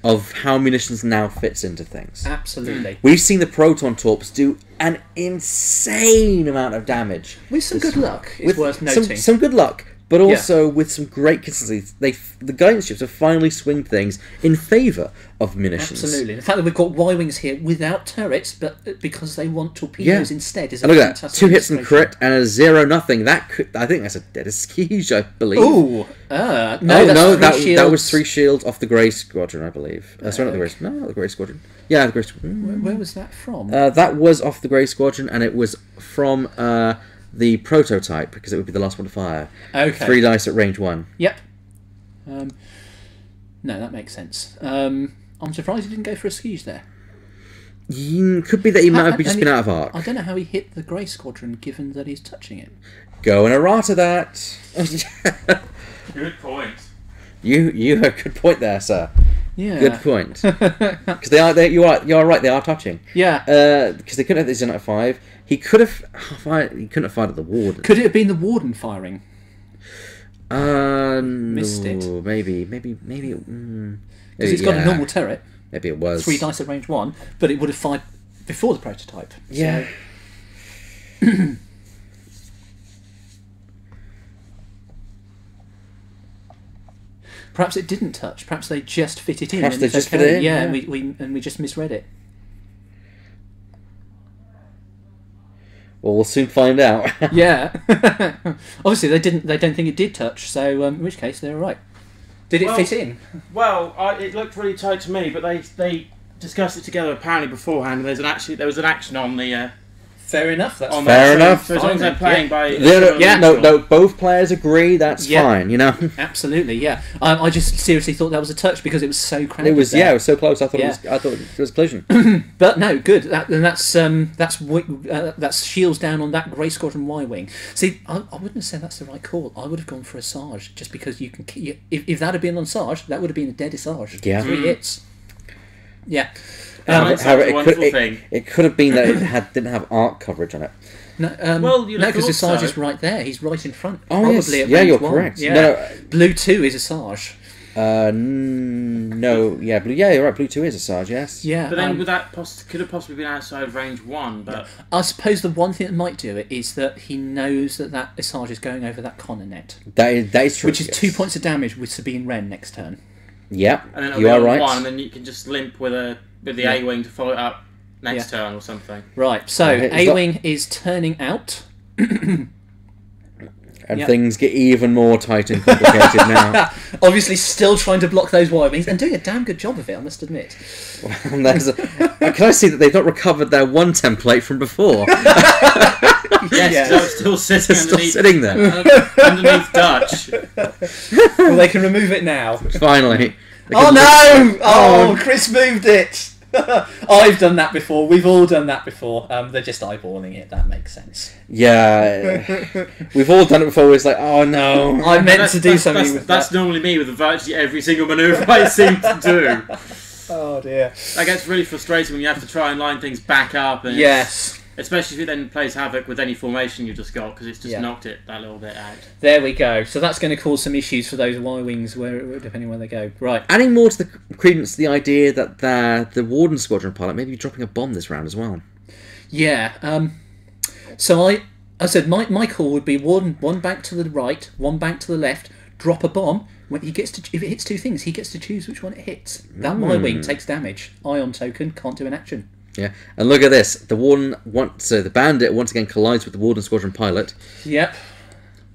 of how munitions now fits into things. Absolutely. We've seen the proton torps do an insane amount of damage. With some good luck, it's worth noting. Some good luck, but also with some great consistency. The guidance ships have finally swinged things in favour of munitions. Absolutely. The fact that we've got Y-wings here without turrets, but because they want torpedoes instead, is a And look at that, fantastic 2 hits and illustration. crit and a 0-0. That could, I think that's a dead siege, I believe. Ooh! No, that's 3 that was shields. 3 shields off the Grey Squadron, I believe. Sorry, not the Grey. No, not the Grey Squadron. Yeah, the Grey Squadron. Where was that from? That was off the Grey Squadron, and it was from the prototype because it would be the last one to fire. Okay. 3 dice at range 1. Yep. No, that makes sense. I'm surprised he didn't go for a siege there. Could be that he might have just And been out of arc. I don't know how he hit the Grey Squadron, given that he's touching it. Go and errata that. Good point. You have a good point there, sir. Yeah. Good point. Because you are right. They are touching. Yeah. Because they couldn't have this in at 5. He could have fired. He couldn't have fired at the Warden. Could it have been the Warden firing? Missed it. Maybe. Because it's got a normal turret. Maybe it was 3 dice at range 1, but it would have fired before the prototype. Yeah. So. Perhaps it didn't touch. Perhaps they just fit it in. Perhaps and they it's just okay. fit it in, Yeah, yeah. and we just misread it. Well, we'll soon find out. Yeah. Obviously, they don't think it did touch. So in which case they're all right. Did it fit in? Well, it looked really tight to me, but they discussed it together apparently beforehand. There was an action on the. Fair enough. That's on Fair that, enough. So as long as they're playing by. No, both players agree. That's fine. You know. Absolutely, yeah. I just seriously thought that was a touch because it was so crowded. It was there. it was so close. I thought Yeah. it was a collision. But no, good. That's shields down on that Grey Squadron Y-wing. See, I wouldn't say that's the right call. I would have gone for Asajj just because you can. If that had been on Asajj, that would have been a dead Asajj. Yeah. 3 hits. Yeah. Hindsight's a wonderful thing. it could have been that it didn't have arc coverage on it. No, Well, you'd no, have because thought Asajj so. is right there. He's right in front. Oh, probably yes. at Yeah, range you're 1. correct. Yeah. No. Blue 2 is Asajj. No, yeah, blue. Yeah, you're right. Blue 2 is Asajj. Yes. Yeah. But then would that could have possibly been outside of range 1, but I suppose the one thing that might do it is that he knows that Asajj is going over that Connor net, That is true. which is yes. 2 points of damage with Sabine Wren next turn. Yeah, and then it'll you be are on right. 1, and then you can just limp with the Yeah. A-wing to follow it up next turn or something. Right, so Yeah, he's A-Wing is turning out. And Yep. things get even more tight and complicated now. Obviously still trying to block those Y-Wings, and doing a damn good job of it, I must admit. And can I see that they've not recovered their one template from before? Yes, Yeah. so it's still sitting It's still underneath, sitting there. underneath Dutch. Well, they can remove it now. Finally. They Oh can- no! Oh, Chris moved it! I've done that before. We've all done that before. They're just eyeballing it. That makes sense. Yeah. We've all done it before. It's like, oh no. I meant to do something with That's that. normally me with virtually every single manoeuvre I seem to do. Oh dear. That gets really frustrating when you have to try and line things back up, and Yes. especially if it then plays havoc with any formation you've just got, because it's just Yeah. knocked it that little bit out. There we go. So that's going to cause some issues for those Y-Wings, depending where they go. Right. Adding more to the credence to the idea that the Warden Squadron pilot may be dropping a bomb this round as well. Yeah. So I said my call would be one bank to the right, one bank to the left, drop a bomb. When he gets to, if it hits two things, he gets to choose which one it hits. That Y-Wing takes damage. Ion token can't do an action. Yeah, and look at this. The Bandit once again collides with the Warden Squadron pilot. Yep.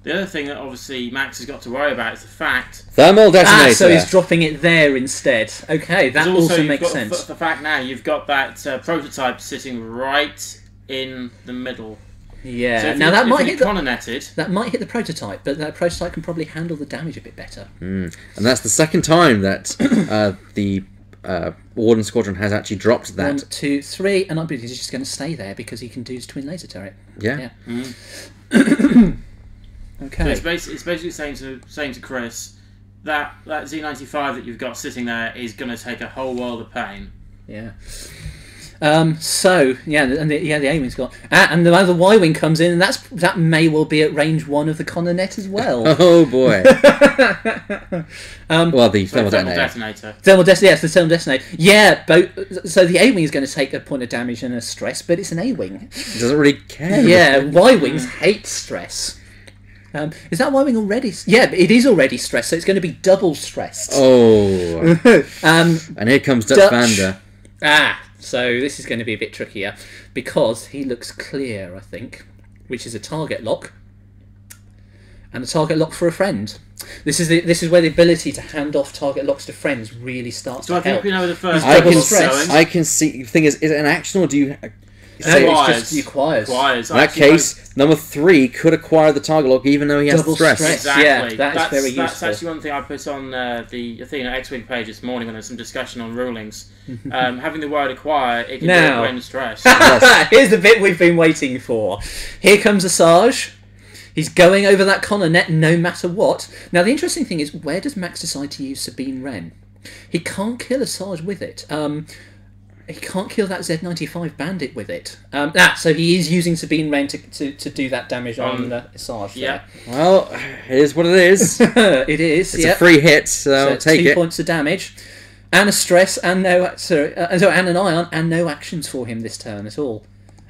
The other thing that obviously Max has got to worry about is the fact Thermal detonator. So he's dropping it there instead. Okay, that There's also you've makes got sense. The fact now you've got that prototype sitting right in the middle. Yeah. So if Now you, that if might you hit the, Connor netted, that might hit the prototype, but that prototype can probably handle the damage a bit better. And that's the second time that the Warden Squadron has actually dropped that. 1, 2, 3, and I believe he's just going to stay there because he can do his twin laser turret. Yeah. so Okay. it's basically saying to Chris that Z95 that you've got sitting there is going to take a whole world of pain. Yeah. So yeah, and the A-wing's got, and the other Y-wing comes in, and that may well be at range 1 of the Connor net as well. Oh boy. Well, the So thermal detonator. detonator. Thermal detonator, yes, the thermal detonator. Yeah, so the A-wing is going to take a point of damage and a stress, but it's an A-wing. It doesn't really care. Yeah, Y-wings hate stress. Is that Y-wing already? Yeah, it is already stressed, so it's going to be double stressed. Oh. And here comes Dutch Vander. So this is going to be a bit trickier because he looks clear, I think, which is a target lock, and a target lock for a friend. This is where the ability to hand off target locks to friends really starts So I to think help. we know the first He's double double stressed. I can see. The thing is it an action or do you? No, it's Requires. just requires. Requires. In that case, number 3 could acquire the target lock even though he has Double stress. stress. Exactly. Yeah, that's very That's useful. actually one thing I put on the Athena X-Wing page this morning when there was some discussion on rulings. Having the word acquire, it can Now. do it when stressed. Here's the bit we've been waiting for. Here comes Asajj. He's going over that Connor net no matter what. Now the interesting thing is, where does Max decide to use Sabine Wren? He can't kill Asajj with it. He can't kill that Z95 bandit with it. So he is using Sabine Wren to do that damage on Asajj. Yeah. Well, it is what it is. There. It is. It's Yep. a free hit, so So take 2 it. points of damage, and a stress, and and an ion, and no actions for him this turn at all.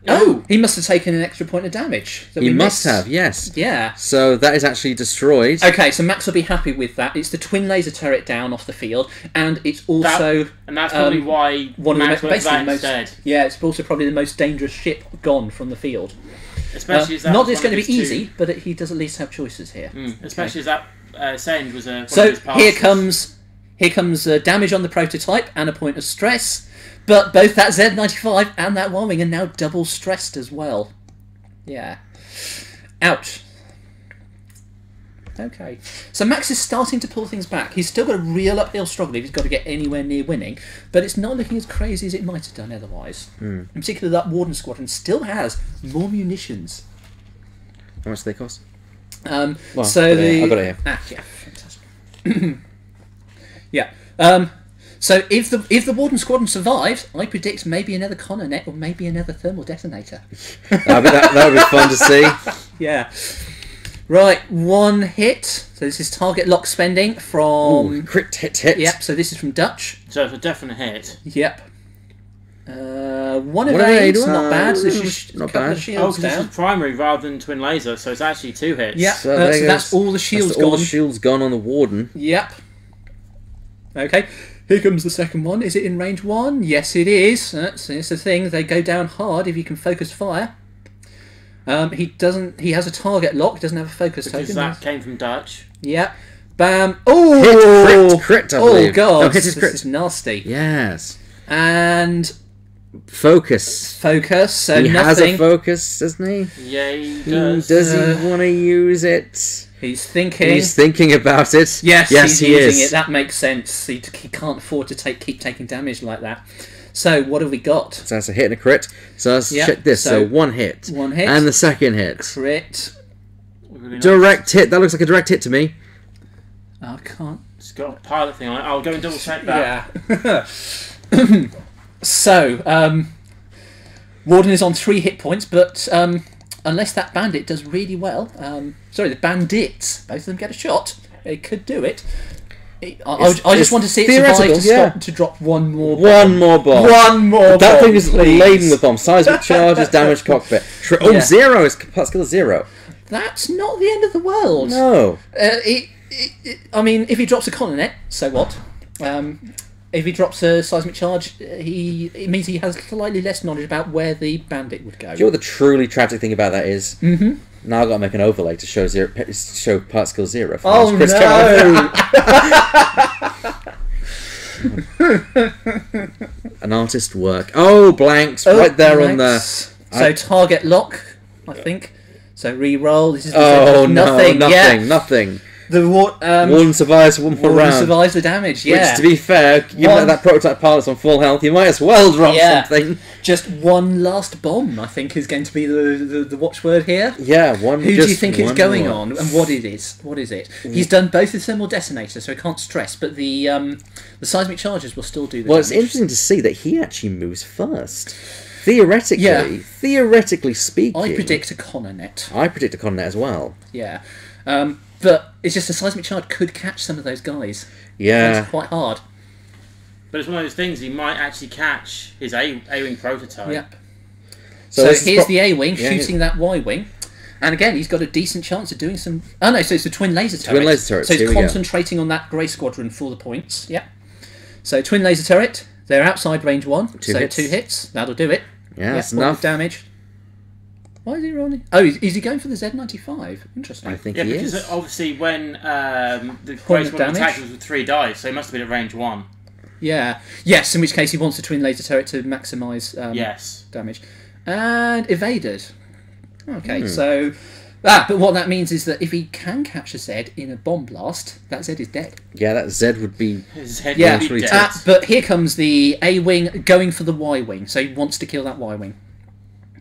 Oh, he must have taken an extra point of damage. That He we must missed. have, yes. Yeah. So that is actually destroyed. Okay, so Max will be happy with that. It's the twin laser turret down off the field, and it's also And that's probably why one of Max the went for basically that the most. instead. Yeah, it's also probably the most dangerous ship gone from the field. Especially as that Not was that it's one going of to be his easy, but he does at least have choices here. Especially as that Send was one So of his passes. here comes damage on the prototype and a point of stress, but both that Z95 and that Y-wing are now double stressed as well. Yeah. Ouch. Okay. So Max is starting to pull things back. He's still got a real uphill struggle if he's got to get anywhere near winning, but it's not looking as crazy as it might have done otherwise. In particular, that Warden Squadron still has more munitions. How much do they cost? So I've got it here. yeah, fantastic. Yeah. So if the Warden Squadron survives, I predict maybe another Connor net or maybe another thermal detonator. That would be fun to see. Yeah. Right, 1 hit. So this is target lock spending from... Ooh, crit hit. Yep, so this is from Dutch. So it's a definite hit. Yep. One One evade, evade, not bad. So not this is a couple bad. of Oh, shields because this down. is primary rather than twin laser, so it's actually 2 hits. Yep, So so, there goes- that's all the shields That's gone. all the shields gone on the Warden. Yep. Okay, here comes the second one. Is it in range 1? Yes, it is. So it's the thing. They go down hard if you can focus fire. He doesn't. He has a target lock. Doesn't have a focus Because token. that came from Dutch. Yep. Bam. Oh, Crit, I oh believe. god, No, hit his this crit. is nasty. Yes. And Focus. focus. So He has nothing. a focus, doesn't he? Yeah, he does. Does he want to use it? He's thinking. He's thinking about it. Yes, he's he using is. it. That makes sense. He can't afford to keep taking damage like that. So what have we got? So that's a hit and a crit. So let's Yep, check this. So so 1 hit. 1 hit. And the second hit. Crit. Really nice. Direct hit. That looks like a direct hit to me. I can't. It's got a pilot thing on it. I'll go and double check that. Yeah. So, Warden is on 3 hit points, but unless that bandit does really well, sorry, the bandits, both of them get a shot. It could do it. I It's just want to see it survive theoretical, to yeah. stop to drop one more. One more bomb. One more. That bomb, thing is please. laden with bombs. Seismic charges, damaged cockpit. Oh, Yeah. 0 is part skill 0. That's not the end of the world. No. I mean, if he drops a coronet, so what? If he drops a seismic charge, it means he has slightly less knowledge about where the bandit would go. Do you know what the truly tragic thing about that is? Mm-hmm. Now I've got to make an overlay to show part skill 0. For Oh those no! An artist work. Oh, blanks right there on the. So target lock, I think. So re-roll. This is the Oh no, nothing. Yeah. nothing. The Warden survives one more Warden round. survives the damage. Yeah. Which, to be fair, given One- that prototype pilot's on full health, you might as well drop Yeah. something. Just one last bomb, I think, is going to be the watchword here. Yeah, one. Who do you think it's one going more. on, and what it is? What is it? He's done both the thermal detonator, so he can't stress, but the seismic charges will still do the Well, it's damage. interesting to see that he actually moves first. Theoretically, Yeah. theoretically speaking, I predict a Coronet. I predict a Connet as well. Yeah. But it's just a seismic charge could catch some of those guys. Yeah. It's quite hard. But it's one of those things, he might actually catch his A-Wing prototype. Yep. So this is here's the A-Wing Yeah, shooting that Y-Wing. And again, he's got a decent chance of doing some... Oh no, so it's a twin laser turret. Twin laser turrets, So here he's we go. concentrating on that grey squadron for the points. Yep. So twin laser turret. They're outside range 1. Two so hits. 2 hits. That'll do it. Yeah, that's point of enough. damage. Why is he rolling? Oh, is he going for the Z95? Interesting. I think Yeah, he because is. obviously when the Point Grey of Squadron damage. attacked was with 3 dice, so he must have been at range 1. Yeah. Yes, in which case he wants the twin laser turret to maximise Yes. damage. And evaded. Okay, Hmm. so... but what that means is that if he can catch a Z in a bomb blast, that Z is dead. Yeah, that Z would be. His head Yeah, would be dead. dead. but here comes the A-Wing going for the Y-Wing, so he wants to kill that Y-Wing.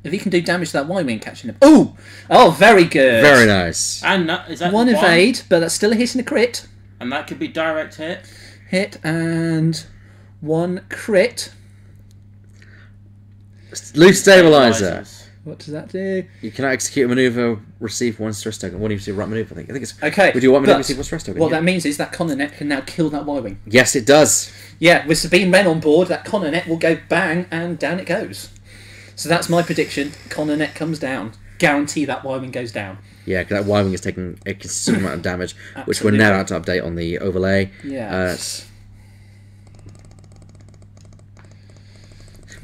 If he can do damage to that Y-Wing catching him... Ooh! Oh, very good! Very nice. And is that One evade, but that's still a hit and a crit. And that could be direct hit. Hit and 1 crit. Loose stabilizer. What does that do? You cannot execute a maneuver, receive 1 stress token. What do you do? Right maneuver, I think it's. Okay, Would you want maneuver, but receive 1 stress token? What yeah. that means is that Connernet can now kill that Y-Wing. Yes, it does. Yeah, with Sabine Wren on board, that Connernet will go bang, and down it goes. So that's my prediction. Connernet comes down. Guarantee that Y-Wing goes down. Yeah, because that Y-Wing is taking a considerable amount of damage, which we're now out to update on the overlay. Yeah.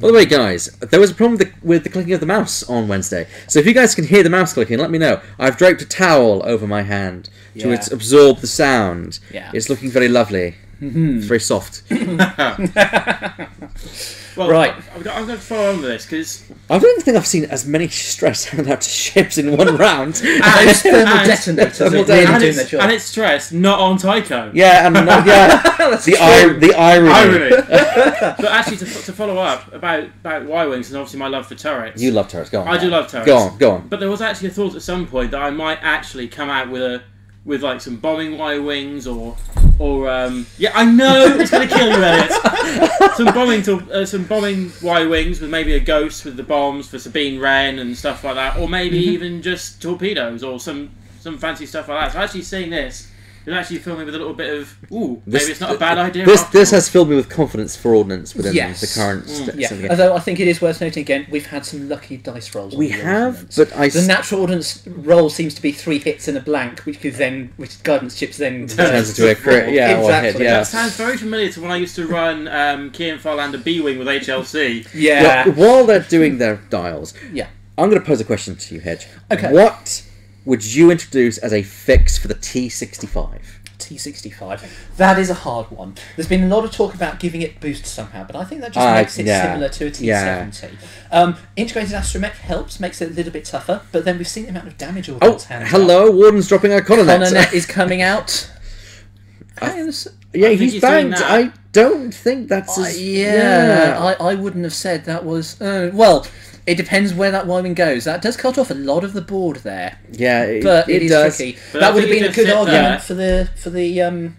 By the way, guys, there was a problem with the clicking of the mouse on Wednesday. So if you guys can hear the mouse clicking, let me know. I've draped a towel over my hand to Yeah. absorb the sound. Yeah. It's looking very lovely. It's very soft. Well, Right. I'm going to follow on with this, because... I don't even think I've seen as many stress handed out to ships in one round. Those thermal detonators Thermal are really detonators. doing their job. And it's stressed, not on Tycho. Yeah, and the irony. Irony. But actually, to follow up about Y-Wings and obviously my love for turrets. You love turrets. Go on. I do love turrets. Go on. But there was actually a thought at some point that I might actually come out with with like some bombing Y-wings or yeah, I know it's gonna kill you, Elliot. some bombing Y-wings with maybe a ghost with the bombs for Sabine Wren and stuff like that, or maybe even just torpedoes or some fancy stuff like that. So actually seeing this. It actually filled me with a little bit of, maybe it's not a bad idea. This has filled me with confidence for Ordnance within the current yeah. Although I think it is worth noting again, we've had some lucky dice rolls. We on the have, Ordnance. but the natural Ordnance roll seems to be 3 hits and a blank, which guidance chips then turns into a crit. Yeah, exactly. Or hit, yeah. That sounds very familiar to when I used to run Key and Farlander B-Wing with HLC. Yeah. Well, while they're doing their dials, yeah. I'm going to pose a question to you, Hedge. Okay. What would you introduce as a fix for the T65? T65. That is a hard one. There's been a lot of talk about giving it boost somehow, but I think that just makes it similar to a T70. Integrated astromech helps, makes it a little bit tougher, but then we've seen the amount of damage Ordnance hands hello, Warden's dropping a Coronet. Coronet is coming out. Yeah, he's banged. I don't think that's I wouldn't have said that was... well... It depends where that Y-wing goes. That does cut off a lot of the board there. Yeah, but it is does. tricky. But that would have been a good argument for the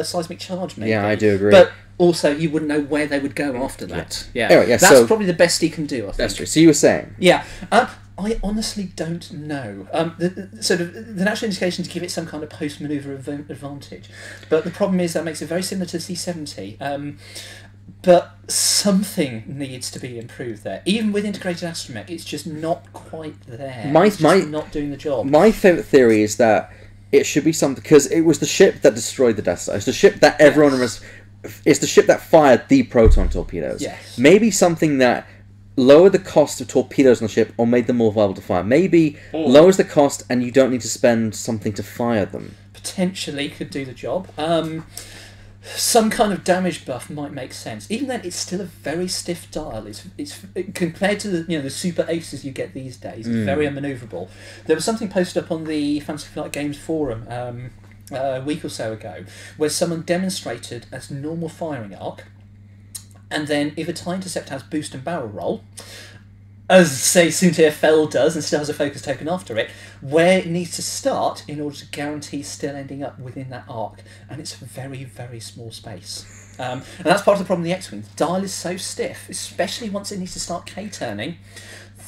seismic charge, maybe. Yeah, I do agree. But also, you wouldn't know where they would go after that. Yeah, anyway, that's probably the best he can do. I think. That's true. So you were saying? Yeah. I honestly don't know. The natural indication to give it some kind of post-maneuver advantage, but the problem is that makes it very similar to C70. But something needs to be improved there. Even with integrated astromech, it's just not quite there. It's just not doing the job. My favourite theory is that it should be something, because it was the ship that destroyed the Death Star. It's the ship that everyone was. It's the ship that fired the proton torpedoes. Yes. Maybe something that lowered the cost of torpedoes on the ship or made them more viable to fire. Maybe lowers the cost and you don't need to spend something to fire them. Potentially could do the job. Some kind of damage buff might make sense. Even then, it's still a very stiff dial. It's compared to the super aces you get these days. It's very unmanoeuvrable. There was something posted up on the Fantasy Flight Games forum a week or so ago, where someone demonstrated a normal firing arc, and then if a TIE Intercept has boost and barrel roll, as say Soontir Fel does, and still has a focus token after it, where it needs to start in order to guarantee still ending up within that arc, and it's a very, very small space. And that's part of the problem with the X-Wing. The dial is so stiff, especially once it needs to start K-turning,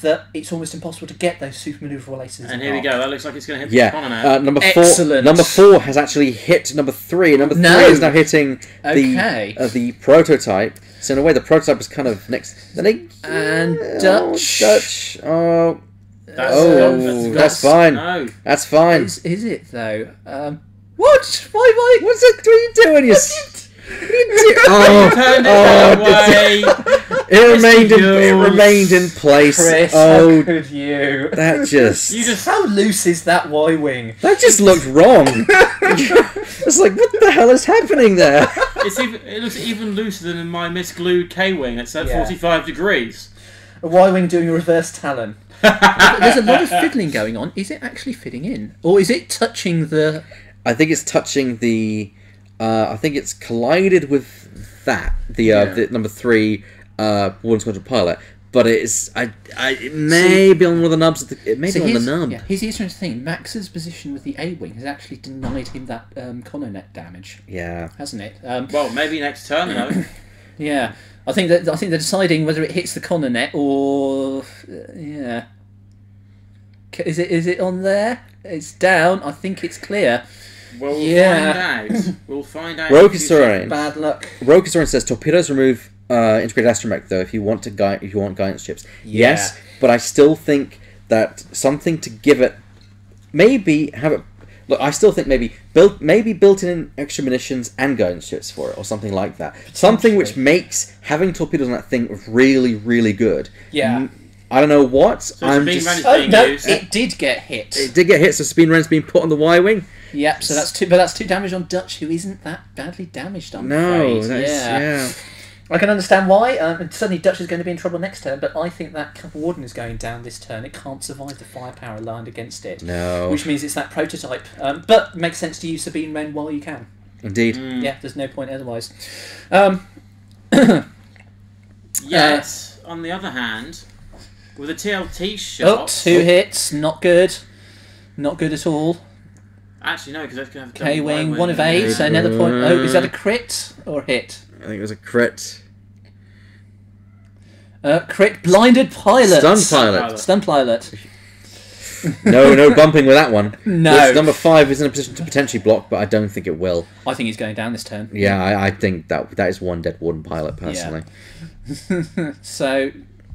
that it's almost impossible to get those super manoeuvrable aces. And here we go. That looks like it's going to hit the corner now. Number 4. Excellent. Number 4 has actually hit number 3. And number 3 is now hitting the prototype. So in a way, the prototype was kind of next. And Dutch. Oh, That's fine. No. That's fine. Is it though? What? Why? What are you doing? Turned it that way. It remained in place. Chris, how could you? That just how loose is that Y-wing? That just looked wrong. It's like, what the hell is happening there? It looks even looser than in my misglued K-wing. It's at 45 degrees. A Y-wing doing a reverse Talon. There's a lot of fiddling going on. Is it actually fitting in, or is it touching the? I think it's touching the. I think it's collided with that the number 3 Warden Squadron pilot, but it's it may be on one of the nubs. It may be on the nub. Yeah, here's the interesting thing: Max's position with the A-wing has actually denied him that Coronet damage. Yeah, hasn't it? Well, maybe next turn though. Yeah, I think they're deciding whether it hits the Coronet or Is it on there? It's down. I think it's clear. Well, we'll find out. Rokusaurian. Bad luck. Rokusaurian says torpedoes remove integrated astromech though if you want guidance chips. Yeah. Yes, but I still think that something to give it, maybe have it. Look, I still think maybe built in extra munitions and guidance chips for it or something like that. Something which makes having torpedoes on that thing really, really good. Yeah. I don't know what. So it did get hit. It did get hit. So Sabine Wren's been put on the Y-wing. Yep. So that's 2 damage on Dutch, who isn't that badly damaged. I'm afraid. Yeah. I can understand why. Suddenly Dutch is going to be in trouble next turn, but I think that Warden is going down this turn. It can't survive the firepower aligned against it. No. Which means it's that prototype. But it makes sense to use Sabine Wren while you can. Indeed. Yeah, there's no point otherwise. Yes. On the other hand, with a TLT shot... 2 hits. Not good. Not good at all. Actually, no, because that's going to have K-Wing, 1 of 8, so another point. Oh, is that a crit or a hit? I think it was a crit. Crit, blinded pilot. Stun pilot. Stun pilot. No bumping with that one. No. Which number 5 is in a position to potentially block, but I don't think it will. I think he's going down this turn. Yeah, I think that is one dead warden pilot, personally. So,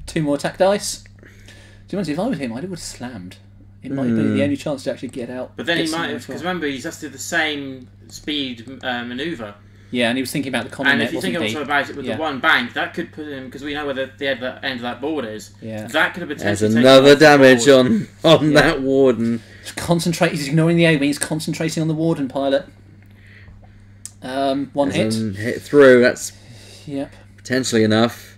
2 more attack dice. Do you want to see if I was him, I would have slammed. It might be the only chance to actually get out. But then he might have, because remember, he's just did the same speed manoeuvre. Yeah, and he was thinking about the common And net, if you think wasn't also he? about it with the one bank, that could put him, because we know where the end of that board is. Yeah. That could have There's potentially another taken off the damage board. on that warden. Concentrate. He's ignoring the A-wing. He's concentrating on the warden pilot. 1 hit. Hit through. That's Yep. potentially enough.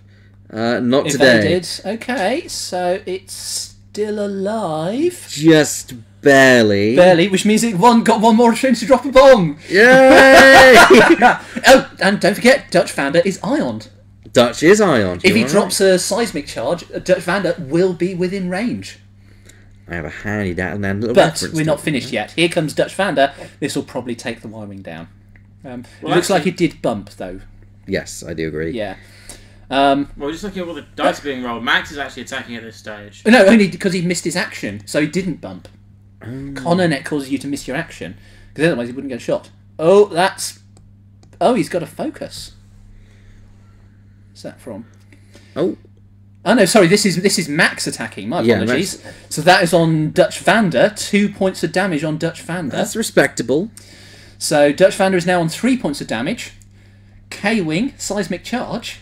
Not today. Evaded. Okay, so it's still alive. Just barely. Barely, which means it got one more chance to drop a bomb. Yay! Oh, and don't forget, Dutch Vander is ioned. Dutch is ioned. If he you're drops a seismic charge, Dutch Vander will be within range. I have a handy little But reference we're to not it. finished yet. Here comes Dutch Vander. This will probably take the Y-wing down. It looks like actually- it did bump, though. Yes, I do agree. Yeah. Well, just looking at all the dice being rolled, Max is actually attacking at this stage. No, only because he missed his action, so he didn't bump. Connor net causes you to miss your action, because otherwise he wouldn't get shot. Oh, that's... Oh, he's got a focus. What's that from? Oh, Oh no, sorry, this is Max attacking, my Yeah, apologies. So that is on Dutch Vander, 2 points of damage on Dutch Vander. that's respectable. So Dutch Vander is now on 3 points of damage. K-Wing, seismic charge.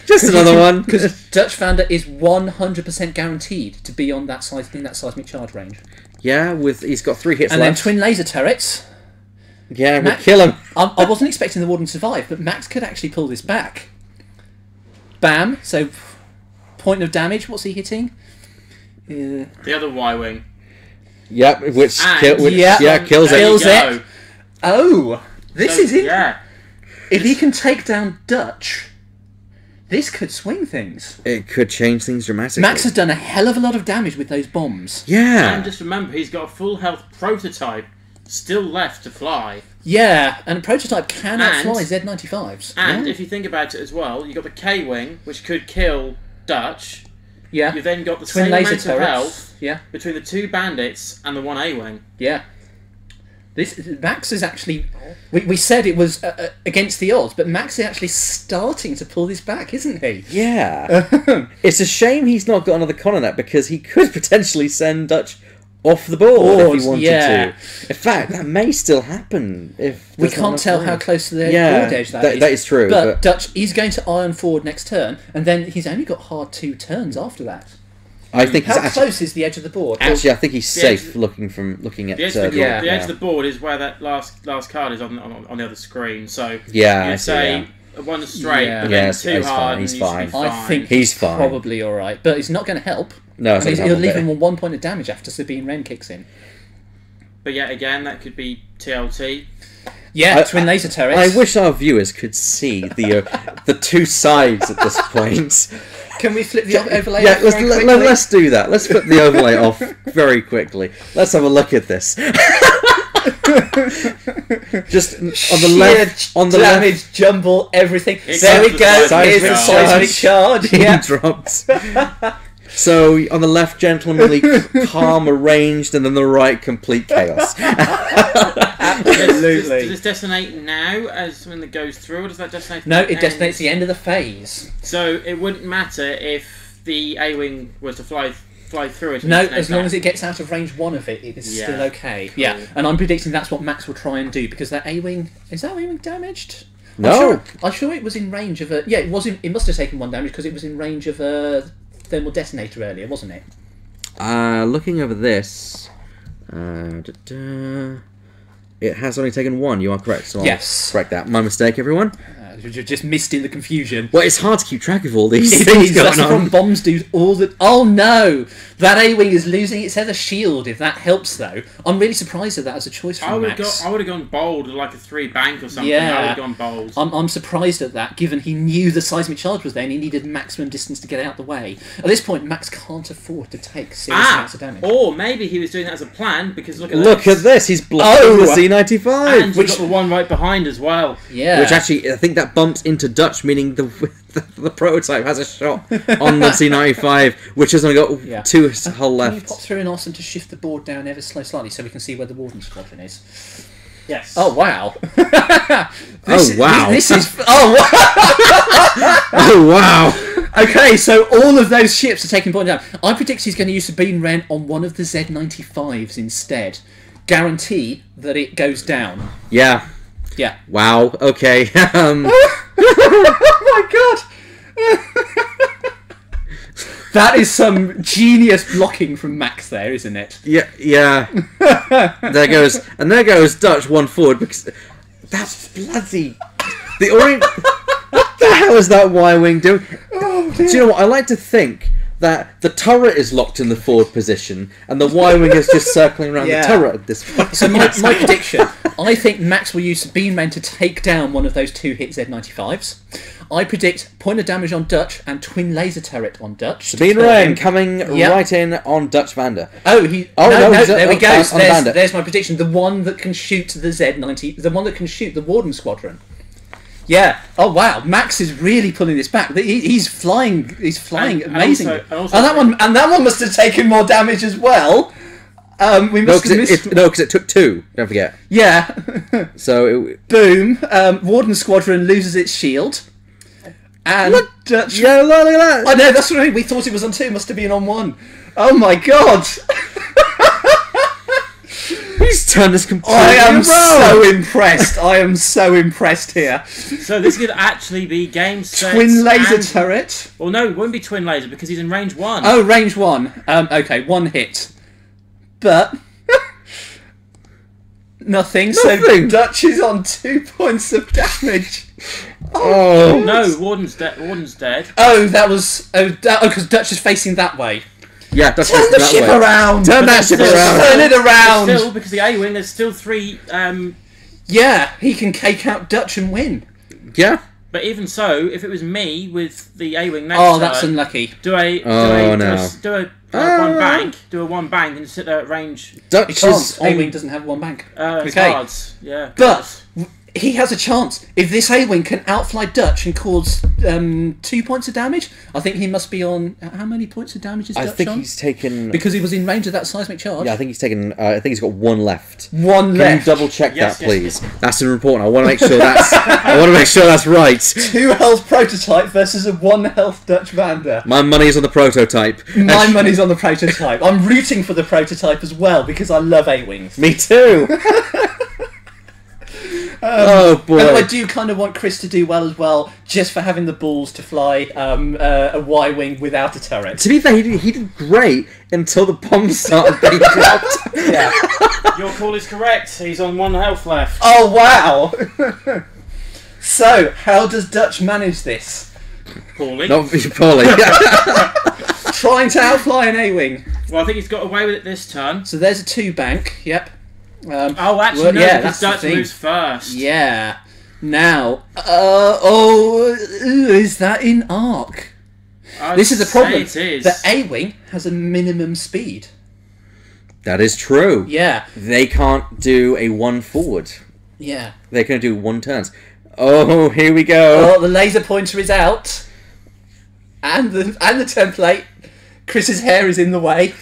Just another one. Because Dutch Vander is 100% guaranteed to be on that seismic charge range. Yeah, he's got 3 hits And then left. twin laser turrets. Yeah, we'll Max- kill him. I wasn't expecting the Warden to survive, but Max could actually pull this back. Bam. So, point of damage. What's he hitting? The other Y-wing. Yep, which, And- kills Yeah. it. Kills There you it. Oh, this So, is it. Yeah. If he can take down Dutch, this could swing things. It could change things dramatically. Max has done a hell of a lot of damage with those bombs. Yeah. And just remember, he's got a full health prototype still left to fly. Yeah, and a prototype can And- outfly Z95s. And if you think about it as well, you've got the K-Wing, which could kill Dutch. Yeah. You've then got the Twin same laser amount of turrets. health Yeah, between the 2 bandits and the 1 A-Wing. yeah. This Max is actually. We said it was against the odds, but Max is actually starting to pull this back, isn't he? Yeah. It's a shame he's not got another Coronet because he could potentially send Dutch off the board if he wanted yeah. to. In fact, that may still happen if We there's not can't enough tell room. how close to the Yeah, board edge that is true, But, but- Dutch, he's going to iron forward next turn, and then he's only got hard 2 turns after that. I think he's How actually, close is the edge of the board? actually, I think he's The edge- safe looking at. The edge, of the, Yeah. the edge of the board is where that last card is on the other screen. So Yeah, I you'd see, say one straight, Yeah. but Yeah, then it's 2 fine, hard. he's and you should fine. be fine. I think He's fine. probably all right, but it's not going to help. No, it's And not he'll gonna leave help him a on 1 point of damage after Sabine Wren kicks in. But yet again, that could be TLT. Yeah, twin laser turrets. I wish our viewers could see the 2 sides at this point. Can we flip the overlay? Yeah, off very quickly? let's do that. Let's put the overlay off very quickly. Let's have a look at this. Just on the left, damage, jumble, everything. It's There we the go. seismic Here's the charge. seismic charge. Yeah. dropped. So on the left, gentlemanly, calm, arranged, and then the right, complete chaos. Absolutely. Does this detonate now as when it goes through, or does that detonate? No, at the it detonates end? the end of the phase. So it wouldn't matter if the A-wing was to fly through it. No, as long as it gets out of range 1 of it, it is Yeah. still okay. Cool. Yeah, and I'm predicting that's what Max will try and do because that A-wing is that A-wing damaged? No. I'm sure it was in range of a. Yeah, it was. It must have taken 1 damage because it was in range of a thermal detonator earlier, wasn't it? Looking over this, it has only taken 1. You are correct. So I'll Yes. correct that. My mistake, everyone. You're just missed in the confusion. Well, it's hard to keep track of all these It things is, that's going from on. bombs do all the... Oh no! That A-Wing is losing its other shield, if that helps though. I'm really surprised at that as a choice from Max. I would have gone bold, like a 3 bank or something. Yeah. I would have gone bold. I'm surprised at that, given he knew the seismic charge was there and he needed maximum distance to get out the way. At this point, Max can't afford to take serious amounts of damage. Or maybe he was doing that as a plan, because look at This, he's blocking the C-95. And you've got the one right behind as well. Yeah. Which actually, I think that bumps into Dutch, meaning the prototype has a shot on the C-95, which has only got 2 hull Can you left. pop through and ask them to shift the board down ever so slightly so we can see where the Warden Squadron is? Yes. Oh, wow. Wow. This is... Oh, wow. Oh, wow. Okay, so all of those ships are taking point down. I predict he's going to use Sabine Wren on one of the Z-95s instead. Guarantee that it goes down. Yeah. Yeah. Wow. Okay. Oh my god! That is some genius blocking from Max there, isn't it? Yeah. There goes Dutch one forward, because that's bloody the orange. What the hell is that Y-wing doing? Do you know what? I like to think that the turret is locked in the forward position and the Y-wing is just circling around Yeah. the turret at this point. So my prediction, I think Max will use Sabine Wren to take down one of those 2-hit Z-95s. I predict point of damage on Dutch and twin laser turret on Dutch. Sabine Wren coming right in on Dutch Vander. Oh, no, he's there we go. on Vander. There's my prediction. The one that can shoot the Z-90, the one that can shoot the Warden Squadron. Yeah. Oh wow, Max is really pulling this back. He's flying. He's flying amazingly. And that one must have taken more damage as well. We No, must have missed. because it took 2. Don't forget. Yeah. So Boom. Warden Squadron loses its shield. And Dutch. yeah, look at that. I know, that's what I mean. We thought it was on 2, must have been on 1. Oh my god! He's turned this completely I am around. so impressed. I am so impressed here. So this could actually be game set. Twin laser turret. Well, no, it won't be twin laser because he's in range 1. Oh, range 1. Okay, 1 hit. But nothing. So Dutch is on 2 points of damage. Oh No, Warden's dead. Warden's dead. Oh, that was because Dutch is facing that way. yeah, that's Turn the that ship way. around. Turn that ship around. Turn it around. Still, because the A-wing, there's still 3. Yeah, he can cake out Dutch and win. Yeah. But even so, if it was me with the A-wing next Oh, that's turn, unlucky. do a one bank and sit at range. Dutch Because is A-Wing doesn't have 1 bank. It's Okay. hard. Yeah. But he has a chance. If this A-Wing can outfly Dutch and cause 2 points of damage, I think he must be on... How many points of damage is I Dutch think on? he's taken. Because he was in range of that seismic charge. Yeah, I think he's taken. I think he's got 1 left. 1 Can left. you double check Yes, that, yes, please? That's important. I want to make sure that's. I want to make sure that's right. 2 health prototype versus a 1 health Dutch Vander. My money is on the prototype. My money's on the prototype. I'm rooting for the prototype as well because I love A-Wings. Me too. Oh boy! And I do kind of want Chris to do well as well, just for having the balls to fly a Y-wing without a turret. To be fair, he did great until the bombs started being dropped. Yeah. Your call is correct. He's on 1 health left. Oh wow! So, how does Dutch manage this? Poorly. Not poorly. Trying to outfly an A-wing. Well, I think he's got away with it this turn. So there's a 2 bank. Yep. Oh, actually, well, no, yeah, because that's the Dutch thing. moves first. Yeah. Now, is that in arc? I'd This is the say problem. It is. The A-wing has a minimum speed. That is true. Yeah. They can't do a 1 forward. Yeah. They can do 1 turns. Oh, here we go. Oh, the laser pointer is out, and the template. Chris's hair is in the way.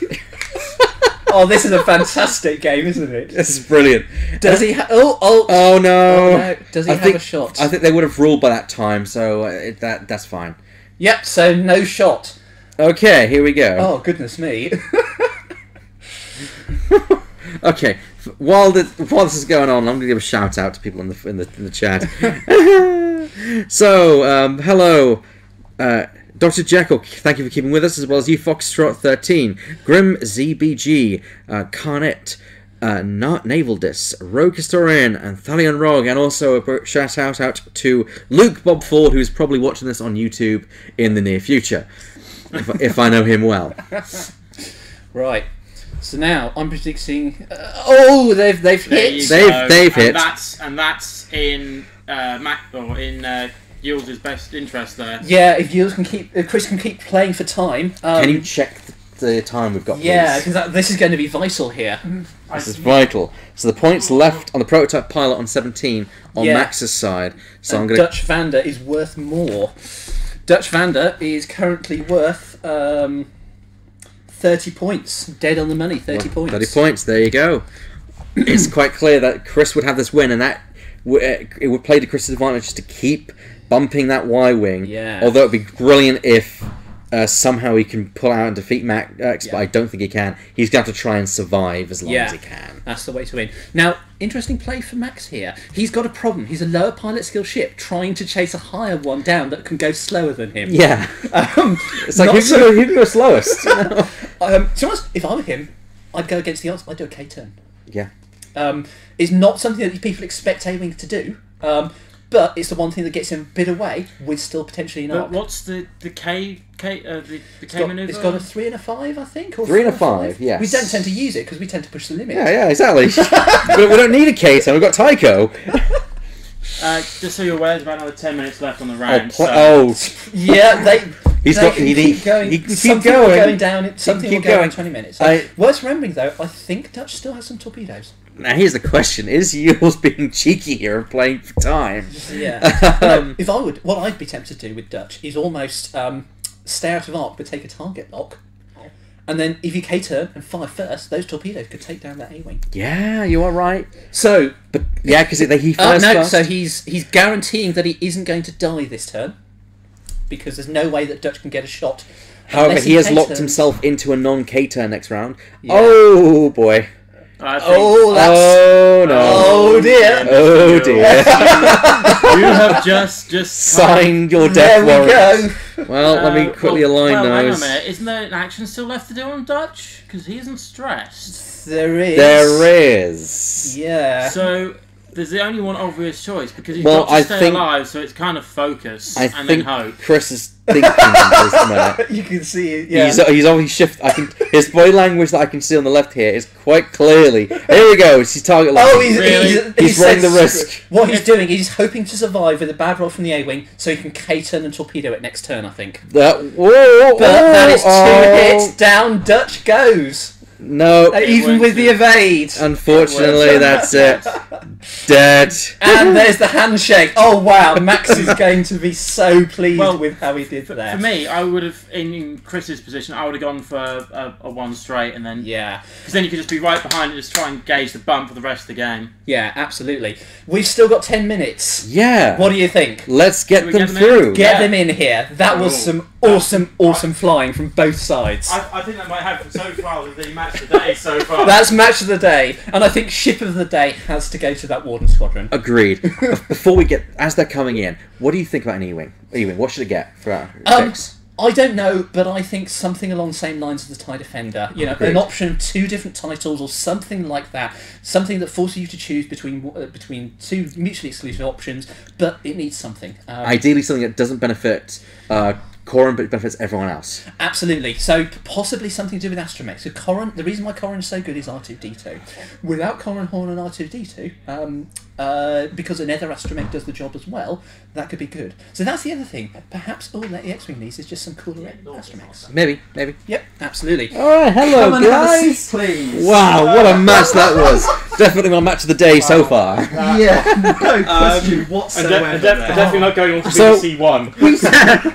Oh, this is a fantastic game, isn't it? This is brilliant. Does he? Oh no. Oh, no. Does he have think, a shot? I think they would have ruled by that time, so that's fine. Yep. So no shot. Okay, here we go. Oh goodness me. Okay, while this is going on, I'm going to give a shout out to people in the chat. So, hello, Dr. Jekyll. Thank you for keeping with us, as well as you, Foxtrot 13, Grim ZBG, Carnet, Naval Dis, Rogue Historian, and Thalion Rog, and also a shout out to Luke Bob Ford, who's probably watching this on YouTube in the near future, if I know him well. Right. So now I'm predicting. They've hit. They've hit. And that's in Yules' best interest there. Yeah, if Chris can keep playing for time. Can you check the time we've got? Yeah, because this is going to be vital here. This is vital. So the points left on the prototype pilot on 17 on Max's side. So I'm going to. Dutch Vander is worth more. Dutch Vander is currently worth 30 points. Dead on the money, 30 points. 30 points, there you go. It's quite clear that Chris would have this win, and that it would play to Chris's advantage to keep bumping that Y-Wing. Yeah. Although it would be brilliant if somehow he can pull out and defeat Max, but I don't think he can. He's going to have to try and survive as long as he can. That's the way to win. Now, interesting play for Max here. He's got a problem. He's a lower pilot skill ship trying to chase a higher one down that can go slower than him. Yeah. It's like, who can go slowest? To be honest, if I were him, I'd go against the odds. I'd do a K-turn. Yeah. It's not something that people expect A-Wing to do, but it's the one thing that gets him a bit away with still potentially an arc. But what's the K maneuver? It's got a 3 and a 5, I think. Or 3 and a 4 5, yes. We don't tend to use it because we tend to push the limit. Yeah, exactly. But we don't need a K-turn. We've got Tycho. Just so you're aware, there's about another 10 minutes left on the round. Yeah, He's got. He can keep going. Something will go in 20 minutes. Worth remembering though, I think Dutch still has some torpedoes. Now here's the question: is Yules being cheeky here and playing for time? Yeah. If I would, what I'd be tempted to do with Dutch is almost stay out of arc but take a target lock, and then if you K-turn and fire first, those torpedoes could take down that A-Wing. Yeah, you are right. So, but yeah, because he first. No, so he's guaranteeing that he isn't going to die this turn because there's no way that Dutch can get a shot. However, he has locked himself into a non-K-turn next round. Yeah. Oh boy. Oh no! Oh dear! Oh dear! You have just signed your death warrant. Well, let me quickly align those. Hang on a minute. Isn't there an action still left to do on Dutch? Because he isn't stressed. There is. There is. Yeah. So there's the only one obvious choice because he's got to stay alive, so it's kind of focus and then hope. Chris is thinking just a minute. You can see it. Yeah. He's obviously shifted. His body language that I can see on the left here is quite clearly. Here we go. It's his target line. Oh, he's running the risk. What he's doing is he's hoping to survive with a bad roll from the A-Wing, so he can K-turn and torpedo it next turn. I think. That is 2 hits down. Dutch goes. No. Even with the evade. Unfortunately, that's it. Dead. And there's the handshake. Oh wow, Max is going to be so pleased with how he did there. For me, I would have, in Chris's position, I would have gone for a 1 straight and then... Yeah. Because then you could just be right behind and just try and gauge the bump for the rest of the game. Yeah, absolutely. We've still got 10 minutes. Yeah. What do you think? Let's get them through. Get them in here. That was some awesome flying from both sides. I think that might happen so far with the match of the day so far. That's match of the day. And I think ship of the day has to go to that Warden Squadron. Agreed. Before we get... As they're coming in, what do you think about an E-Wing? E-Wing, what should it get for our picks? I don't know, but I think something along the same lines as the TIE Defender. You know, an option of 2 different titles or something like that. Something that forces you to choose between 2 mutually exclusive options, but it needs something. Ideally something that doesn't benefit Corrin, but it benefits everyone else. Absolutely. So possibly something to do with Astromech. So Corrin, the reason why Corrin is so good is R2-D2. Without Corrin Horn and R2-D2, because another Astromech does the job as well, that could be good. So that's the other thing. Perhaps all that the X-Wing needs is just some cooler Astromechs. Maybe. Yep, absolutely. Alright, hello Come guys! Have a seat, please. Wow, what a match that was! Definitely my match of the day so far. Yeah, no question whatsoever. Definitely not going on to BBC One.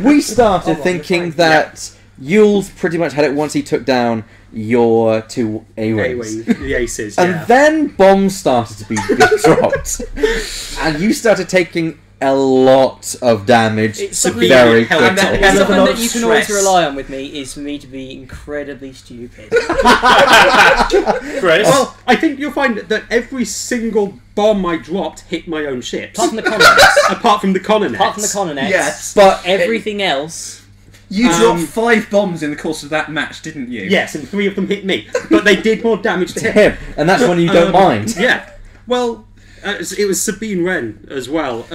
We started thinking that Yules pretty much had it once he took down your 2 A-Wings. The aces, And then bombs started to be dropped. And you started taking a lot of damage very quickly. And something that you can always rely on with me is for me to be incredibly stupid. Chris? Well, I think you'll find that every single bomb I dropped hit my own ships. Apart from the Connex. Apart from the Connex. Apart from the Connex. Yes. But everything else You dropped 5 bombs in the course of that match, didn't you? Yes, and 3 of them hit me, but they did more damage to To him. him, and that's when you don't mind. Yeah. Well, it was Sabine Wren as well.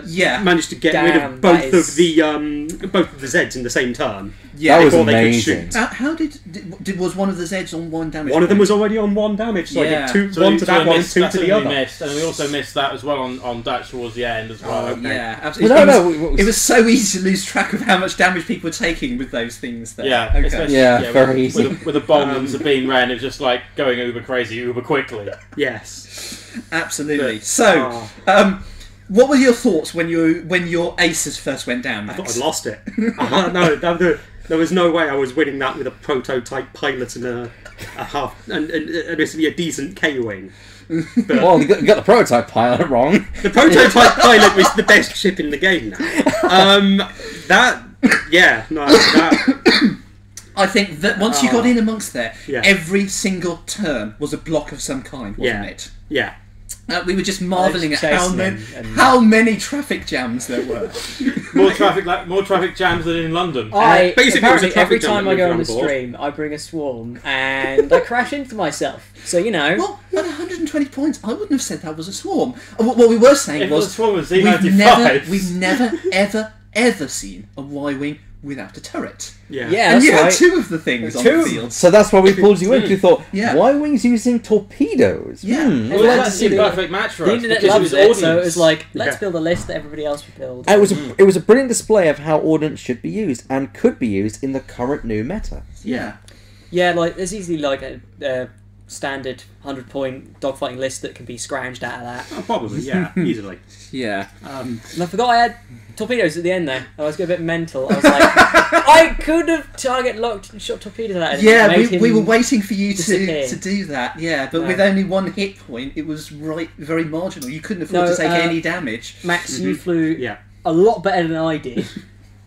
Yeah. Managed to get rid Damn, of that is- both of the Zeds in the same turn. Yeah. That was before they could amazing. shoot. How did was one of the Zeds on 1 damage? One of them point? was already on 1 damage, so Yeah. I did So one to that we one, missed- 2 that's to the something we other. missed, and we also missed that as well on Dutch towards the end as well. okay. Yeah, absolutely. Well, It was so easy to lose track of how much damage people were taking with those things there. Yeah, Okay. especially Yeah, very with, easy. with a bomb and Sabine Wren, it was just like going uber crazy, uber quickly. Yes. Absolutely. Good. So, what were your thoughts when your aces first went down, I Max? thought I'd lost it. No, there was no way I was winning that with a prototype pilot and a half, and basically a decent K-wing. But Well, you got the prototype pilot wrong. the prototype pilot was the best ship in the game now. I think that once you got in amongst there, Yeah. every single turn was a block of some kind, wasn't Yeah. it? Yeah. We were just marvelling at Chasing him and- how many traffic jams there were. More traffic jams than in London. I basically, it was a apparently traffic every jam time that I go moved on around the the board. stream, I bring a swarm and I crash into myself. So you know, Well, at 120 points, I wouldn't have said that was a swarm. What we were saying If it was was swarm with we've Z95s. never, ever seen a Y-wing without a turret. Yeah. yeah, And that's you had right. 2 of the things on Two. the field. So that's why we pulled you in. You thought, Yeah. why wings using torpedoes? Yeah. Well, Well, that's the the- perfect match for The us. internet because loves was it, so it ordnance. was like, let's Yeah. build a list that everybody else would build. And it was a brilliant display of how ordnance should be used and could be used in the current new meta. Yeah. Yeah, like there's easily like a standard 100-point dogfighting list that can be scrounged out of that. Oh, probably, yeah, easily. Yeah. And I forgot I had torpedoes at the end there. I was getting a bit mental. I was like, I could have target locked and shot torpedoes at it. Yeah, Made we him were waiting for you disappear. to do that. Yeah, but No. with only 1 hit point, it was very marginal. You couldn't afford No, to take uh, any damage. Max, you flew Yeah. a lot better than I did.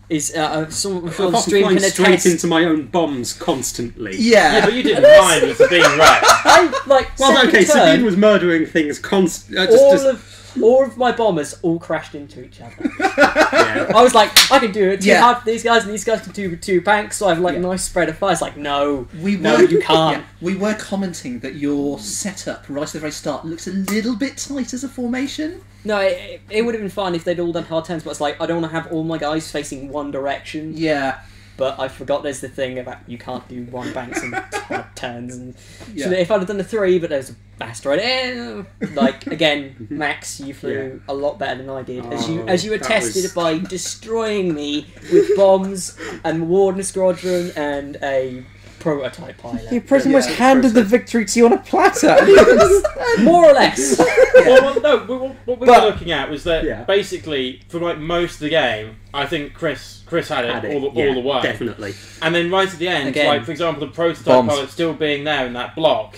Is someone on the Apart from stream flying can straight attest. into my own bombs constantly. Yeah, but you didn't mind with Sabine Wren. I like Well, second okay, turn, Sabine was murdering things constantly. all of my bombers all crashed into each other. Yeah. I was like, I can do it too Yeah. hard for these guys, and these guys can do with 2 banks, so I have like a nice spread of fire. It's like, no, no, you can't. Yeah, we were commenting that your setup right at the very start looks a little bit tight as a formation. No, it would have been fine if they'd all done hard turns, but it's like, I don't want to have all my guys facing one direction. Yeah. But I forgot there's the thing about you can't do 1 banks and hard turns. And Yeah. so if I'd have done the 3, but there's a asteroid, like again, Max, you flew a lot better than I did, as you that attested was- by destroying me with bombs and Warden Squadron and a prototype pilot. He pretty Yeah, much handed the victory to you on a platter. More or less. Well, no, what we But- were looking at was that Yeah. basically for like most of the game, I think Chris had it, Had it, all yeah, the way. definitely. And then right at the end, Again. like for example, the prototype Bombs. pilot still being there in that block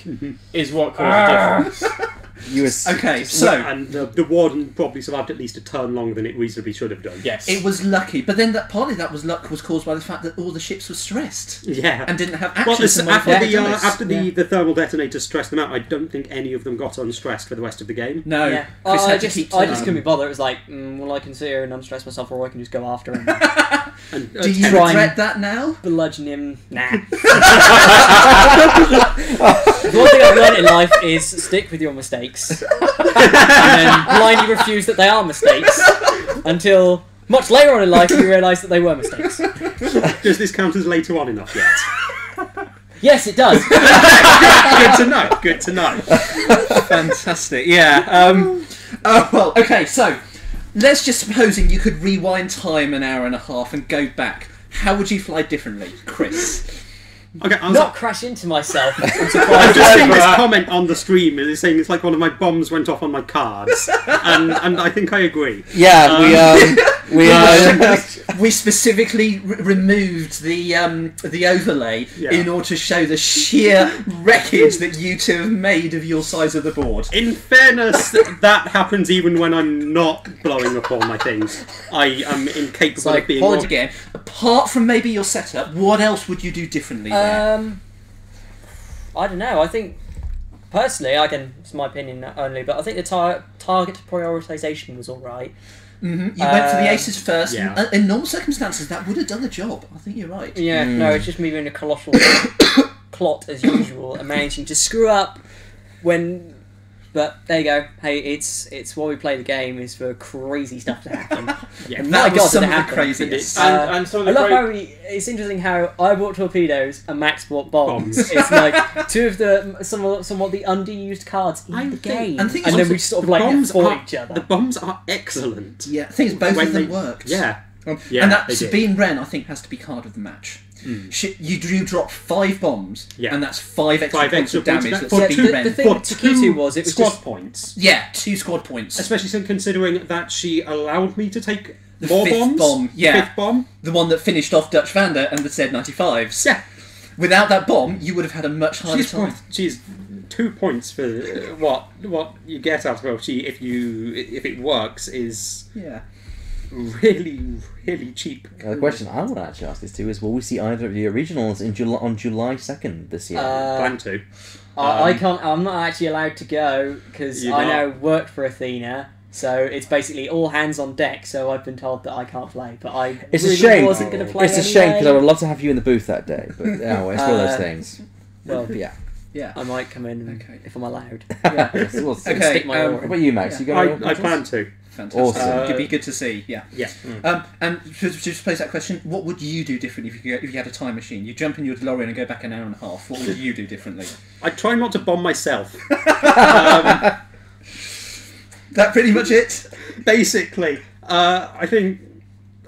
is what caused the difference. You was Okay, so And the warden probably survived at least a turn longer than it reasonably should have done. Yes. it was lucky, but then that partly that was luck was caused by the fact that all the ships were stressed Yeah. and didn't have Well, actions to modify after the the thermal detonator stressed them out, I don't think any of them got unstressed for the rest of the game. No, Yeah. Chris I had to just keep couldn't be bothered. It was like, well, I can sit here and unstress myself, or I can just go after him, And, Do you Try and- regret that now? bludgeon him. Nah. The one thing I've learned in life is stick with your mistakes, and then blindly refuse that they are mistakes until much later on in life you realise that they were mistakes. does this count as later on enough yet? Yes, it does. Good to know. Good to know. Fantastic. Yeah. Oh well. Okay. So, let's just supposing you could rewind time an hour and a half and go back. How would you fly differently, Chris? Okay, I was Not crash into myself. I'm I've surprised. just seen this comment on the stream. It's saying it's like one of my bombs went off on my cards, and I think I agree. yeah, We specifically removed the overlay Yeah. in order to show the sheer wreckage that you two have made of your size of the board. In fairness, that happens even when I'm not blowing up all my things. I am incapable So, of being. point again. Apart from maybe your setup, what else would you do differently there? I don't know. I think personally, it's my opinion only, but I think the target prioritization was all right. You went for the aces first. Yeah. And, in normal circumstances, that would have done the job. I think you're right. Yeah, no, it's just me being a colossal clot as usual and managing to screw up when. But there you go. Hey, it's why we play the game is for crazy stuff to happen. Yeah, And that my was God, some did it of the happen. craziest. And some of I the love great... how it's interesting how I bought torpedoes and Max bought bombs. Bombs. It's like two of the somewhat the underused cards in the game, and the thing is and then also we sort of The like bombs fought are- each other. The bombs are excellent. Yeah, I think both When of them they- worked. Yeah. Yeah, and they that did. Sabine Wren, I think, has to be card of the match. You drop 5 bombs, Yeah. and that's 5 extra 5 points extra of damage. points. That For Sabine two- Wren. the thing For with Takitu 2 was it was squad just points. Yeah, 2 squad points. Especially considering that she allowed me to take The more 5th bombs. bomb, yeah. 5th bomb. The one that finished off Dutch Vander and the said 95s. Yeah. Without that bomb, you would have had a much harder time. She's 2 points for what you get out of her. If it works is Yeah. really cheap. The question I want to actually ask this too is: will we see either of the originals on July 2nd this year? Plan to. I can't. I'm not actually allowed to go because You're I not? now work for Athena. So it's basically all hands on deck. So I've been told that I can't play, but I It's really a shame. wasn't going to play. It's a shame because I anyway. would love to have you in the booth that day, but yeah, well, it's one of those things. Well, But yeah. Yeah. I might come in Okay. if I'm allowed. Yeah. We'll see. Okay, Stick my oar What in. about you, Max? You got I plan to. Fantastic. Awesome. It'd be good to see. Yeah. Yeah. And to just pose that question, what would you do differently if you had a time machine? You jump in your DeLorean and go back an hour and a half. What would you do differently? I try not to bomb myself. That pretty much it. Basically, I think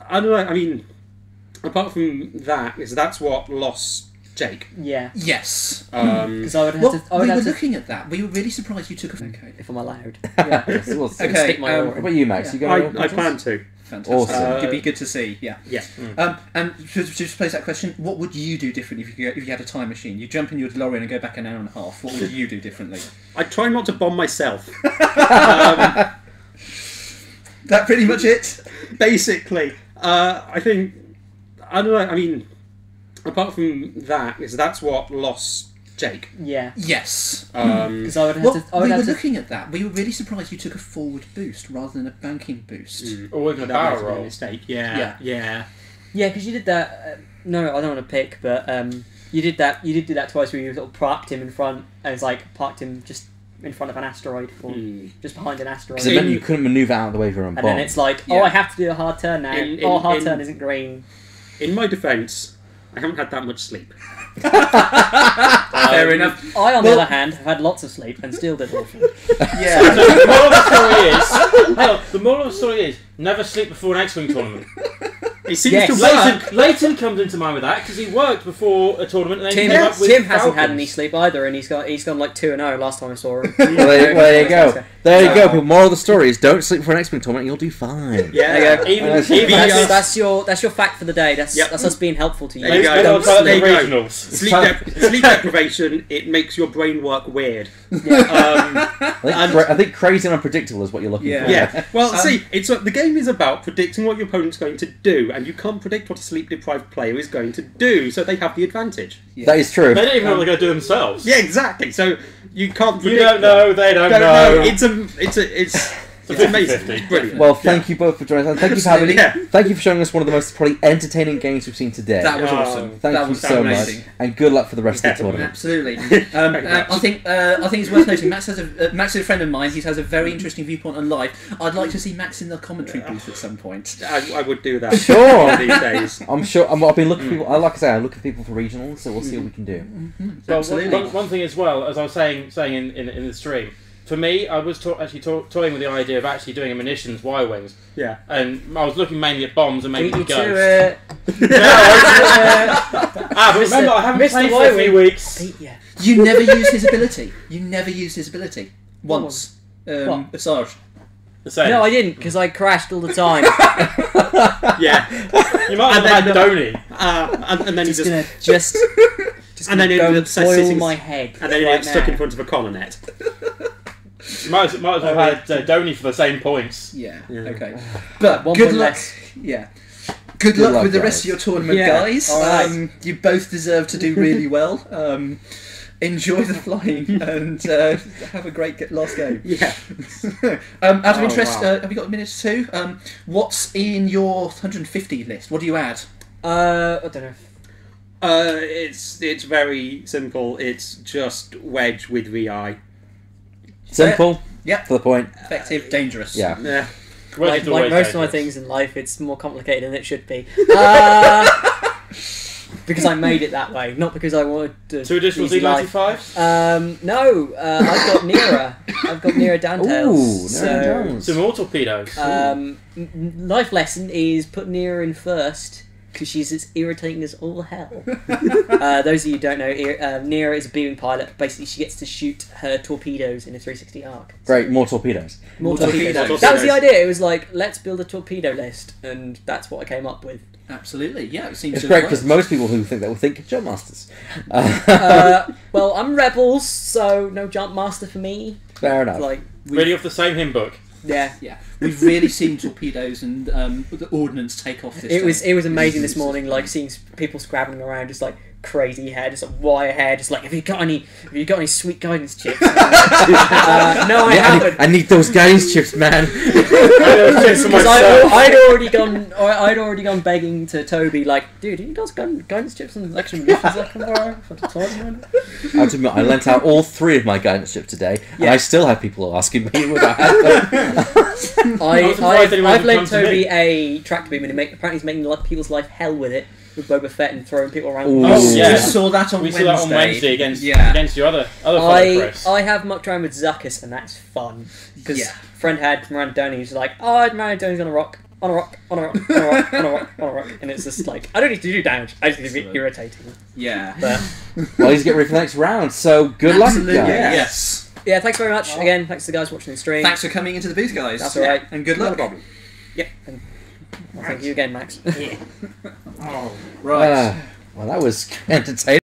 I don't know. I mean, apart from that, that's what lost Jake. Yeah, Yes. because I would have Well, to. I we would were have to looking at that. We were really surprised you took a. Okay. if I'm allowed. Yeah. We'll see. Okay. Stick my oar What in. about you, Max? You got I plan to. Fantastic. Awesome. It'd be good to see. Yeah. Yeah. And to just pose that question, what would you do differently if you had a time machine? You jump in your DeLorean and go back an hour and a half. What would you do differently? I try not to bomb myself. That pretty much it. Basically, I think I don't know. I mean, apart from that, that's what lost Jake. Yeah, Yes. because I would have Well, to. I would we were have to. looking at that. We were really surprised you took a forward boost rather than a banking boost. Or with a That barrel was a roll. mistake. Yeah. Yeah, because you did that. No, I don't want to pick, but you did that. You did do that twice, where you sort of parked him in front, and it's like parked him just in front of an asteroid, or just behind an asteroid. Because it meant you couldn't manoeuvre out of the way of your own And bomb. then it's like, Yeah. oh, I have to do a hard turn now. Hard in- turn isn't green. In my defence, I haven't had that much sleep. Fair enough. I, on the Well- other hand, have had lots of sleep and still did awful. Yeah. The moral of the story is, hang on, the moral of the story is, never sleep before an X-Wing tournament. It seems Yes. to work. Leighton comes into mind with that because he worked before a tournament and then Tim, he came up with Tim hasn't had Falcons. any sleep either, and he's gone like 2-0 last time I saw him. Well, there you go. There you go. People. Moral of the story is: don't sleep for an X-Wing tournament. You'll do fine. Yeah. There you go. Even That's your fact for the day. That's Yep. that's us being helpful to you. There you go. Maybe I'll try There the you go. regionals. Sleep deprivation, it makes your brain work weird. I think crazy and unpredictable is what you're looking Yeah. for. Yeah. Well, see, the game is about predicting what your opponent's going to do, and you can't predict what a sleep-deprived player is going to do, so they have the advantage. That is true. They don't even know what they're going to do themselves. Yeah, exactly. So you can't predict. You don't know, they don't Don't know. know. It's amazing. 50-50. It's brilliant. Well, thank you both for joining us. And thank you for having Yeah. Thank you for showing us one of the most probably entertaining games we've seen today. That was Oh, awesome. Thank that you was so amazing. much, and good luck for the rest of the Yeah. tournament. Absolutely. I think it's worth noting. Max is a friend of mine. He has a very interesting viewpoint on life. I'd like to see Max in the commentary booth at some point. I would do that. Sure. One of these days. I'm sure. I've been looking for people. Like I say, I'm looking for people for regionals, so we'll see what we can do. Well, Absolutely. one thing as well, as I was saying in the stream, for me, I was actually toying with the idea of actually doing a munitions Y-wings, Yeah. and I was looking mainly at bombs and maybe Beat you ghosts. to it. But remember, I haven't Mr. played for a few Y-wing. weeks. Beat you. You never used his ability. You never used his ability. Once. What? Asajj. The same. No, I didn't, because I crashed all the time. Yeah. You might have And had then- Donny. And then he Just just gonna and then he go ended and up boil sitting my head. and then he right ended stuck now. in front of a coronet. You might as well have had Donny for the same points. Yeah. Yeah. Okay. But One good point luck. less. Yeah. Good luck luck, with the guys. rest of your tournament, Yeah. guys. All right. You both deserve to do really well. enjoy the flying and have a great last game. Yeah. Out of Oh, interest, wow. have you got a minute or two? What's in your 150 list? What do you add? I don't know. It's very simple. It's just wedge with VI. Simple. Yep. To the point. Effective, dangerous. Yeah. Yeah. Like always most of my dangerous. things in life, it's more complicated than it should be. Because I made it that way, not because I wanted to. 2 additional easy life. Z95s? No, I've got nearer. I've got nearer downtails. Ooh, so, Nearer Downs. Some more torpedoes. Life lesson is put Nearer in first because she's as irritating as all hell. Those of you who don't know, Nearer is a beaming pilot. Basically, she gets to shoot her torpedoes in a 360 arc. Great, more torpedoes. More torpedoes. torpedoes. That was the idea. It was like, let's build a torpedo list, and that's what I came up with. Absolutely. Yeah, it seems It's to great have because worked. most people who think that will think jump masters. Well, I'm Rebels, so no jump master for me. Fair enough. Like, Really off the same hymn book. yeah. Yeah, we've really seen torpedoes and the ordnance take off this It day. was amazing this morning, like seeing people scrabbling around, just like crazy hair, just like wire hair, just like have you got any sweet guidance chips? No, I haven't. I need those guidance chips, man. Because I'd already gone begging to Toby, like, dude, he does guidance chips and extra munitions like tomorrow for the tournament. I have to admit, I lent out all 3 of my guidance chips today, and Yeah. I still have people asking me whether I had them. surprised anyone I've would lent come to Toby me. a tractor beam, and apparently he's making people's life hell with it, with Boba Fett and throwing people around. Ooh. Oh, yeah. We saw that on We Wednesday. saw that on Wednesday against Yeah. against your other fellow Chris. I have mucked around with Zuckus, and that's fun. Because Yeah. friend had Mirandoni, who's like, oh, Mirandoni's on a rock, on a rock, on a rock, on a rock, on a rock, on a rock. And it's just like, I don't need to do damage, I just need to be Excellent. irritating. Yeah. But Well, he's getting ready for the next round, so good luck, Absolutely. guys. Yes. yeah, thanks very much. Again, thanks to the guys watching the stream. Thanks for coming into the booth, guys. That's all right. And good Not a luck. problem. Yep. And well, thank you again, Max. Right. Well, that was entertaining.